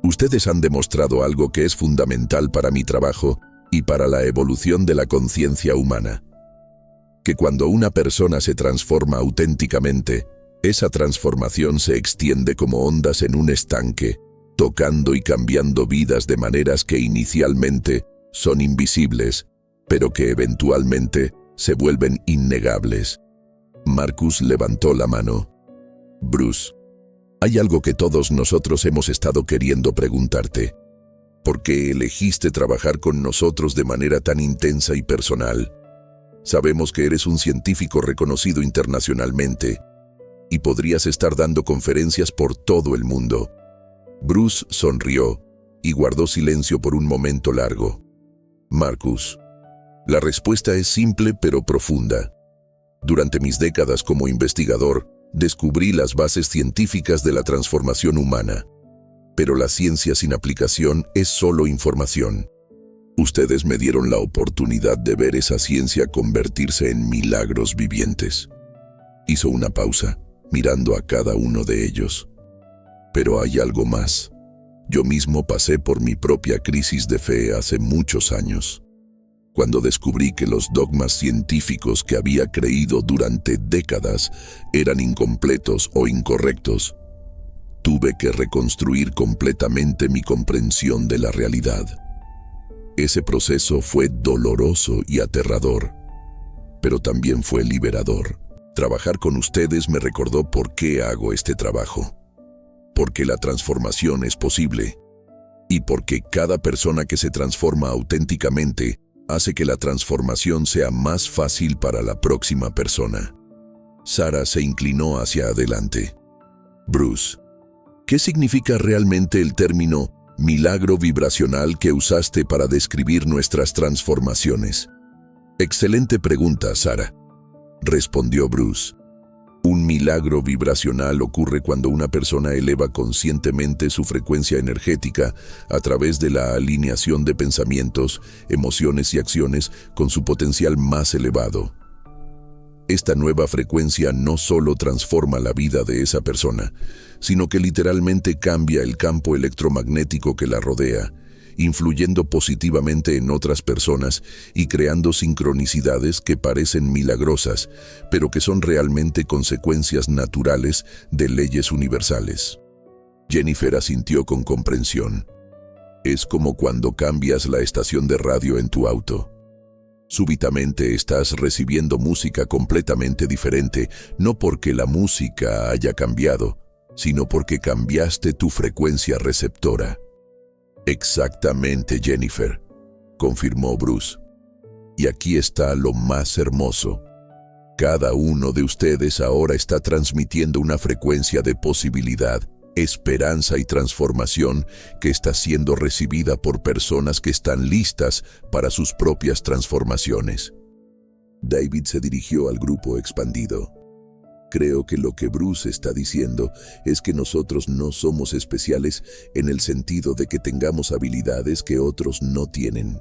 Ustedes han demostrado algo que es fundamental para mi trabajo y para la evolución de la conciencia humana. Que cuando una persona se transforma auténticamente, esa transformación se extiende como ondas en un estanque, tocando y cambiando vidas de maneras que inicialmente son invisibles, pero que eventualmente se vuelven innegables. Marcus levantó la mano. Bruce, hay algo que todos nosotros hemos estado queriendo preguntarte. ¿Por qué elegiste trabajar con nosotros de manera tan intensa y personal? Sabemos que eres un científico reconocido internacionalmente y podrías estar dando conferencias por todo el mundo. Bruce sonrió y guardó silencio por un momento largo. Marcus, la respuesta es simple pero profunda. Durante mis décadas como investigador, descubrí las bases científicas de la transformación humana. Pero la ciencia sin aplicación es solo información. Ustedes me dieron la oportunidad de ver esa ciencia convertirse en milagros vivientes. Hizo una pausa, mirando a cada uno de ellos. Pero hay algo más. Yo mismo pasé por mi propia crisis de fe hace muchos años. Cuando descubrí que los dogmas científicos que había creído durante décadas eran incompletos o incorrectos, tuve que reconstruir completamente mi comprensión de la realidad. Ese proceso fue doloroso y aterrador, pero también fue liberador. Trabajar con ustedes me recordó por qué hago este trabajo. Porque la transformación es posible y porque cada persona que se transforma auténticamente hace que la transformación sea más fácil para la próxima persona. Sarah se inclinó hacia adelante. Bruce, ¿qué significa realmente el término milagro vibracional que usaste para describir nuestras transformaciones? Excelente pregunta, Sarah, respondió Bruce. Un milagro vibracional ocurre cuando una persona eleva conscientemente su frecuencia energética a través de la alineación de pensamientos, emociones y acciones con su potencial más elevado. Esta nueva frecuencia no solo transforma la vida de esa persona, sino que literalmente cambia el campo electromagnético que la rodea, influyendo positivamente en otras personas y creando sincronicidades que parecen milagrosas, pero que son realmente consecuencias naturales de leyes universales. Jennifer asintió con comprensión. Es como cuando cambias la estación de radio en tu auto. Súbitamente estás recibiendo música completamente diferente, no porque la música haya cambiado, sino porque cambiaste tu frecuencia receptora. Exactamente, Jennifer, confirmó Bruce. Y aquí está lo más hermoso. Cada uno de ustedes ahora está transmitiendo una frecuencia de posibilidad, esperanza y transformación que está siendo recibida por personas que están listas para sus propias transformaciones. David se dirigió al grupo expandido. Creo que lo que Bruce está diciendo es que nosotros no somos especiales en el sentido de que tengamos habilidades que otros no tienen.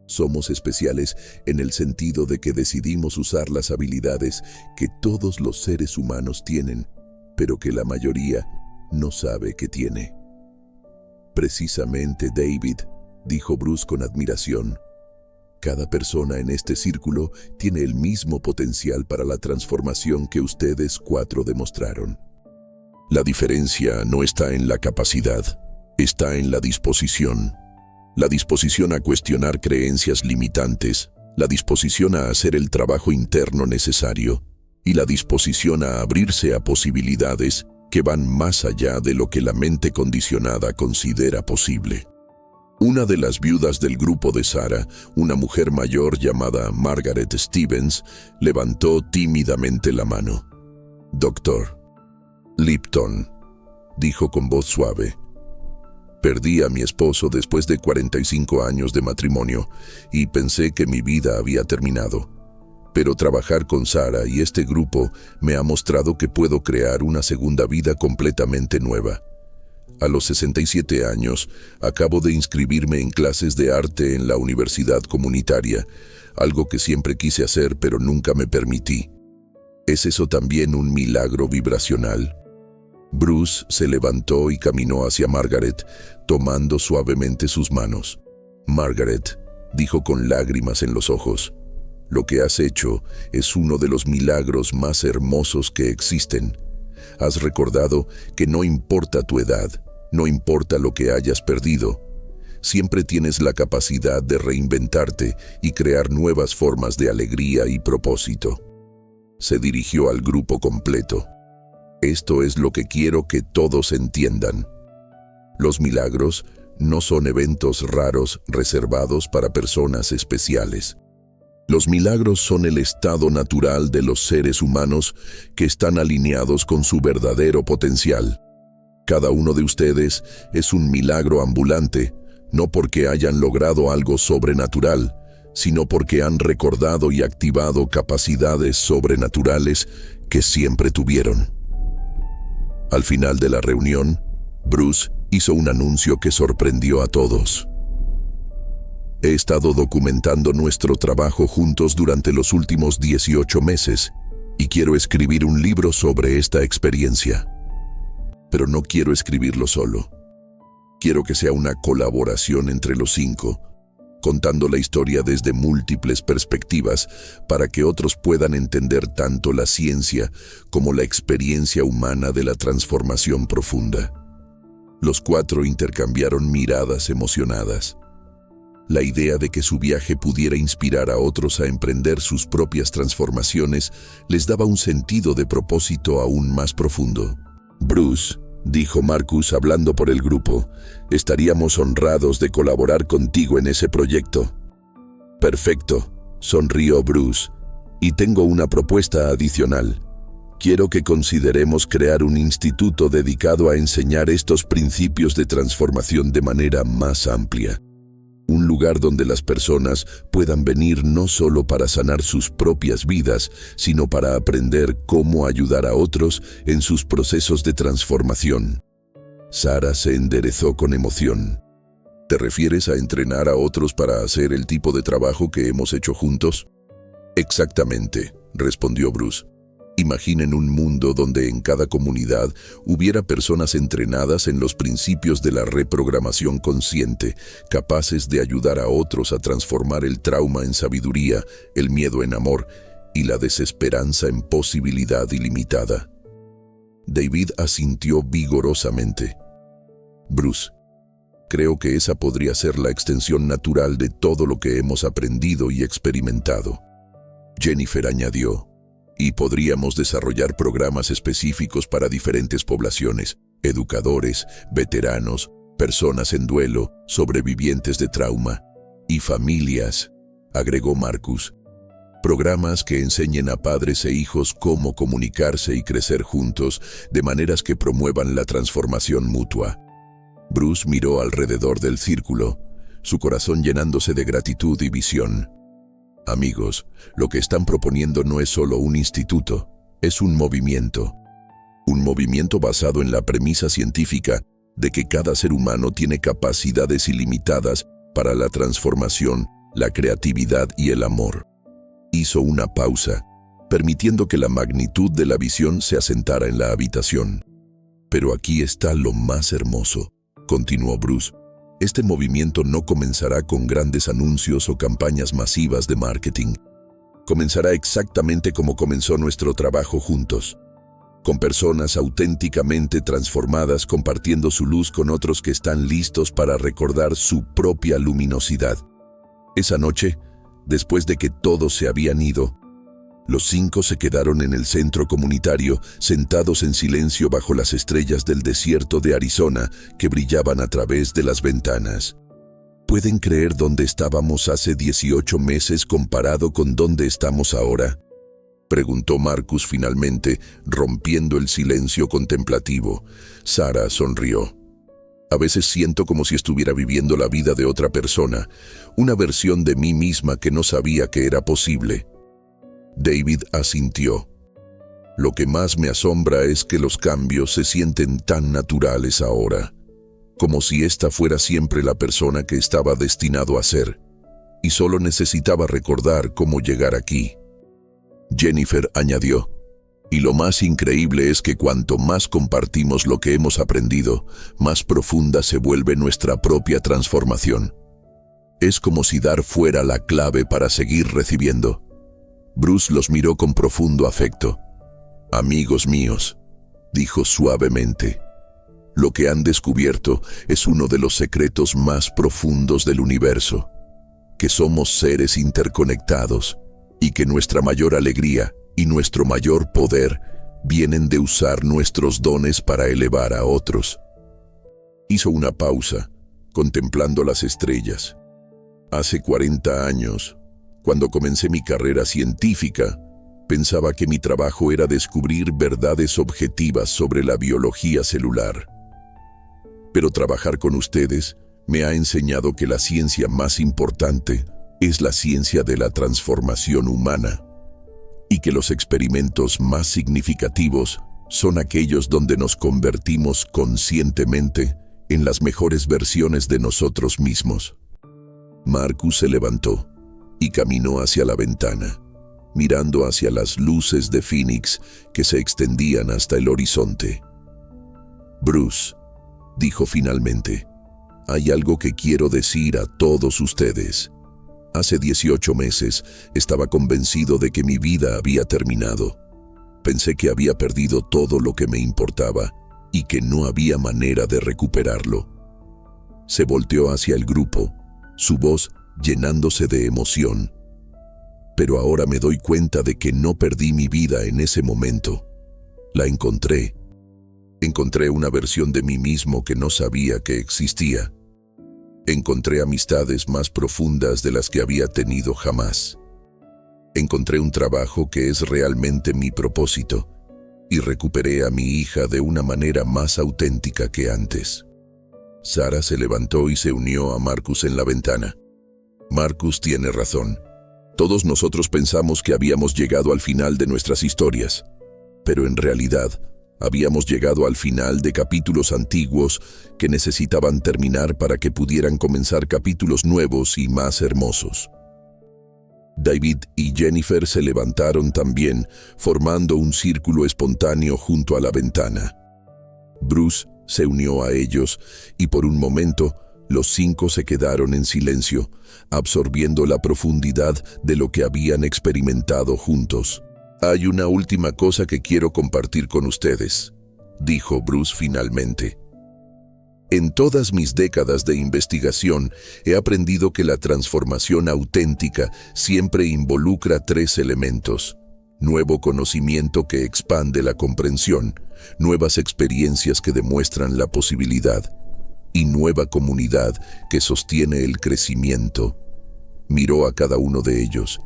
Somos especiales en el sentido de que decidimos usar las habilidades que todos los seres humanos tienen, pero que la mayoría no sabe que tiene. Precisamente, David, dijo Bruce con admiración. Cada persona en este círculo tiene el mismo potencial para la transformación que ustedes 4 demostraron. La diferencia no está en la capacidad, está en la disposición. La disposición a cuestionar creencias limitantes, la disposición a hacer el trabajo interno necesario y la disposición a abrirse a posibilidades que van más allá de lo que la mente condicionada considera posible. Una de las viudas del grupo de Sarah, una mujer mayor llamada Margaret Stevens, levantó tímidamente la mano. «Doctor Lipton», dijo con voz suave. «Perdí a mi esposo después de 45 años de matrimonio y pensé que mi vida había terminado. Pero trabajar con Sarah y este grupo me ha mostrado que puedo crear una segunda vida completamente nueva. A los 67 años, acabo de inscribirme en clases de arte en la universidad comunitaria, algo que siempre quise hacer pero nunca me permití. ¿Es eso también un milagro vibracional?». Bruce se levantó y caminó hacia Margaret, tomando suavemente sus manos. «Margaret», dijo con lágrimas en los ojos, «lo que has hecho es uno de los milagros más hermosos que existen. Has recordado que no importa tu edad, no importa lo que hayas perdido, siempre tienes la capacidad de reinventarte y crear nuevas formas de alegría y propósito». Se dirigió al grupo completo. «Esto es lo que quiero que todos entiendan. Los milagros no son eventos raros reservados para personas especiales. Los milagros son el estado natural de los seres humanos que están alineados con su verdadero potencial. Cada uno de ustedes es un milagro ambulante, no porque hayan logrado algo sobrenatural, sino porque han recordado y activado capacidades sobrenaturales que siempre tuvieron». Al final de la reunión, Bruce hizo un anuncio que sorprendió a todos. «He estado documentando nuestro trabajo juntos durante los últimos 18 meses y quiero escribir un libro sobre esta experiencia. Pero no quiero escribirlo solo. Quiero que sea una colaboración entre los 5, contando la historia desde múltiples perspectivas para que otros puedan entender tanto la ciencia como la experiencia humana de la transformación profunda». Los 4 intercambiaron miradas emocionadas. La idea de que su viaje pudiera inspirar a otros a emprender sus propias transformaciones les daba un sentido de propósito aún más profundo. «Bruce», dijo Marcus hablando por el grupo, «estaríamos honrados de colaborar contigo en ese proyecto». «Perfecto», sonrió Bruce, «y tengo una propuesta adicional. Quiero que consideremos crear un instituto dedicado a enseñar estos principios de transformación de manera más amplia. Un lugar donde las personas puedan venir no solo para sanar sus propias vidas, sino para aprender cómo ayudar a otros en sus procesos de transformación». Sarah se enderezó con emoción. «¿Te refieres a entrenar a otros para hacer el tipo de trabajo que hemos hecho juntos?». «Exactamente», respondió Bruce. «Imaginen un mundo donde en cada comunidad hubiera personas entrenadas en los principios de la reprogramación consciente, capaces de ayudar a otros a transformar el trauma en sabiduría, el miedo en amor y la desesperanza en posibilidad ilimitada». David asintió vigorosamente. «Bruce, creo que esa podría ser la extensión natural de todo lo que hemos aprendido y experimentado». Jennifer añadió: «Y podríamos desarrollar programas específicos para diferentes poblaciones, educadores, veteranos, personas en duelo, sobrevivientes de trauma y familias. agregó Marcus. Programas que enseñen a padres e hijos cómo comunicarse y crecer juntos de maneras que promuevan la transformación mutua. Bruce miró alrededor del círculo, su corazón llenándose de gratitud y visión. Amigos, lo que están proponiendo no es solo un instituto, es un movimiento. Un movimiento basado en la premisa científica de que cada ser humano tiene capacidades ilimitadas para la transformación, la creatividad y el amor. Hizo una pausa, permitiendo que la magnitud de la visión se asentara en la habitación. Pero aquí está lo más hermoso, continuó Bruce. Este movimiento no comenzará con grandes anuncios o campañas masivas de marketing. Comenzará exactamente como comenzó nuestro trabajo juntos, con personas auténticamente transformadas compartiendo su luz con otros que están listos para recordar su propia luminosidad. Esa noche, después de que todos se habían ido, los 5 se quedaron en el centro comunitario, sentados en silencio bajo las estrellas del desierto de Arizona que brillaban a través de las ventanas. ¿Pueden creer dónde estábamos hace 18 meses comparado con dónde estamos ahora?, preguntó Marcus finalmente, rompiendo el silencio contemplativo. Sarah sonrió. A veces siento como si estuviera viviendo la vida de otra persona, una versión de mí misma que no sabía que era posible. David asintió. Lo que más me asombra es que los cambios se sienten tan naturales ahora, como si esta fuera siempre la persona que estaba destinado a ser, y solo necesitaba recordar cómo llegar aquí. Jennifer añadió, y lo más increíble es que cuanto más compartimos lo que hemos aprendido, más profunda se vuelve nuestra propia transformación. Es como si dar fuera la clave para seguir recibiendo. Bruce los miró con profundo afecto. Amigos míos, dijo suavemente, lo que han descubierto es uno de los secretos más profundos del universo, que somos seres interconectados y que nuestra mayor alegría y nuestro mayor poder vienen de usar nuestros dones para elevar a otros. Hizo una pausa, contemplando las estrellas. Hace 40 años, cuando comencé mi carrera científica, pensaba que mi trabajo era descubrir verdades objetivas sobre la biología celular. Pero trabajar con ustedes me ha enseñado que la ciencia más importante es la ciencia de la transformación humana, y que los experimentos más significativos son aquellos donde nos convertimos conscientemente en las mejores versiones de nosotros mismos. Marcus se levantó y caminó hacia la ventana, mirando hacia las luces de Phoenix que se extendían hasta el horizonte. Bruce, dijo finalmente, hay algo que quiero decir a todos ustedes. Hace 18 meses estaba convencido de que mi vida había terminado. Pensé que había perdido todo lo que me importaba y que no había manera de recuperarlo. Se volteó hacia el grupo, su voz llenándose de emoción. Pero ahora me doy cuenta de que no perdí mi vida en ese momento. La encontré. Encontré una versión de mí mismo que no sabía que existía. Encontré amistades más profundas de las que había tenido jamás. Encontré un trabajo que es realmente mi propósito y recuperé a mi hija de una manera más auténtica que antes. Sarah se levantó y se unió a Marcus en la ventana. Marcus tiene razón. Todos nosotros pensamos que habíamos llegado al final de nuestras historias, pero en realidad habíamos llegado al final de capítulos antiguos que necesitaban terminar para que pudieran comenzar capítulos nuevos y más hermosos. David y Jennifer se levantaron también, formando un círculo espontáneo junto a la ventana. Bruce se unió a ellos y por un momento los 5 se quedaron en silencio, absorbiendo la profundidad de lo que habían experimentado juntos. Hay una última cosa que quiero compartir con ustedes, dijo Bruce finalmente. En todas mis décadas de investigación he aprendido que la transformación auténtica siempre involucra 3 elementos: nuevo conocimiento que expande la comprensión, nuevas experiencias que demuestran la posibilidad y nueva comunidad que sostiene el crecimiento. Miró a cada uno de ellos.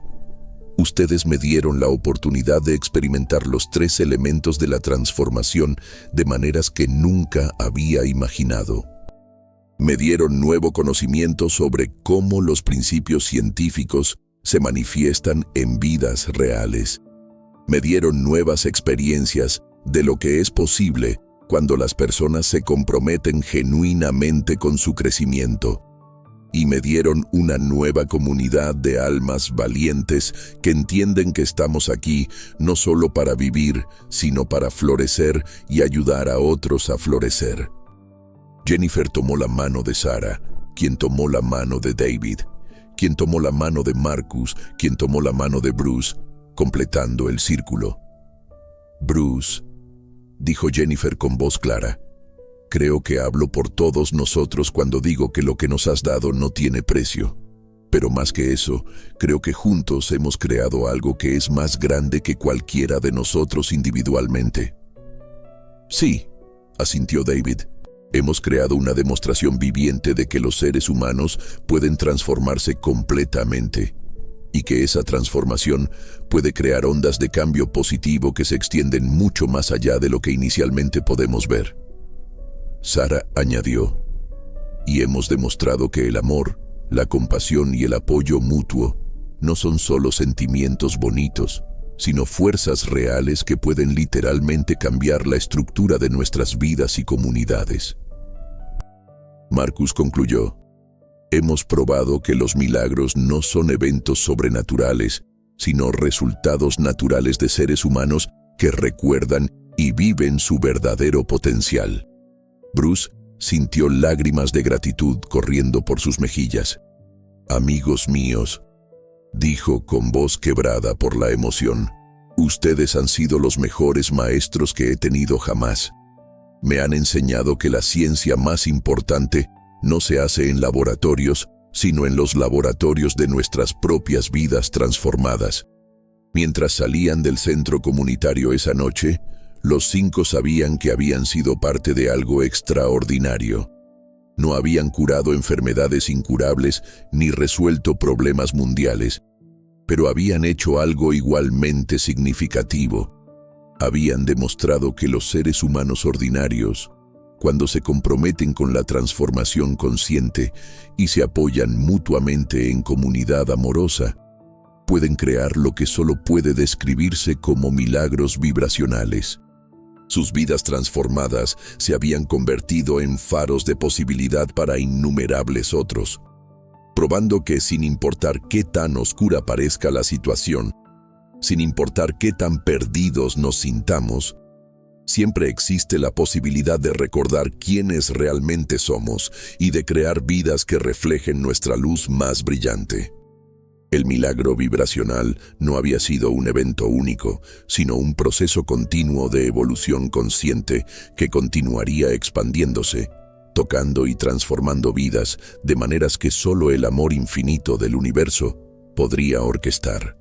Ustedes me dieron la oportunidad de experimentar los 3 elementos de la transformación de maneras que nunca había imaginado. Me dieron nuevo conocimiento sobre cómo los principios científicos se manifiestan en vidas reales. Me dieron nuevas experiencias de lo que es posible cuando las personas se comprometen genuinamente con su crecimiento. Y me dieron una nueva comunidad de almas valientes que entienden que estamos aquí no solo para vivir, sino para florecer y ayudar a otros a florecer. Jennifer tomó la mano de Sarah, quien tomó la mano de David, quien tomó la mano de Marcus, quien tomó la mano de Bruce, completando el círculo. Bruce, dijo Jennifer con voz clara, creo que hablo por todos nosotros cuando digo que lo que nos has dado no tiene precio. Pero más que eso, creo que juntos hemos creado algo que es más grande que cualquiera de nosotros individualmente. Sí, asintió David. Hemos creado una demostración viviente de que los seres humanos pueden transformarse completamente y que esa transformación puede crear ondas de cambio positivo que se extienden mucho más allá de lo que inicialmente podemos ver. Sarah añadió, y hemos demostrado que el amor, la compasión y el apoyo mutuo no son solo sentimientos bonitos, sino fuerzas reales que pueden literalmente cambiar la estructura de nuestras vidas y comunidades. Marcus concluyó, hemos probado que los milagros no son eventos sobrenaturales, sino resultados naturales de seres humanos que recuerdan y viven su verdadero potencial. Bruce sintió lágrimas de gratitud corriendo por sus mejillas. Amigos míos, dijo con voz quebrada por la emoción, ustedes han sido los mejores maestros que he tenido jamás. Me han enseñado que la ciencia más importante no se hace en laboratorios, sino en los laboratorios de nuestras propias vidas transformadas. Mientras salían del centro comunitario esa noche, los 5 sabían que habían sido parte de algo extraordinario. No habían curado enfermedades incurables ni resuelto problemas mundiales, pero habían hecho algo igualmente significativo. Habían demostrado que los seres humanos ordinarios, cuando se comprometen con la transformación consciente y se apoyan mutuamente en comunidad amorosa, pueden crear lo que solo puede describirse como milagros vibracionales. Sus vidas transformadas se habían convertido en faros de posibilidad para innumerables otros, probando que sin importar qué tan oscura parezca la situación, sin importar qué tan perdidos nos sintamos, siempre existe la posibilidad de recordar quiénes realmente somos y de crear vidas que reflejen nuestra luz más brillante. El milagro vibracional no había sido un evento único, sino un proceso continuo de evolución consciente que continuaría expandiéndose, tocando y transformando vidas de maneras que solo el amor infinito del universo podría orquestar.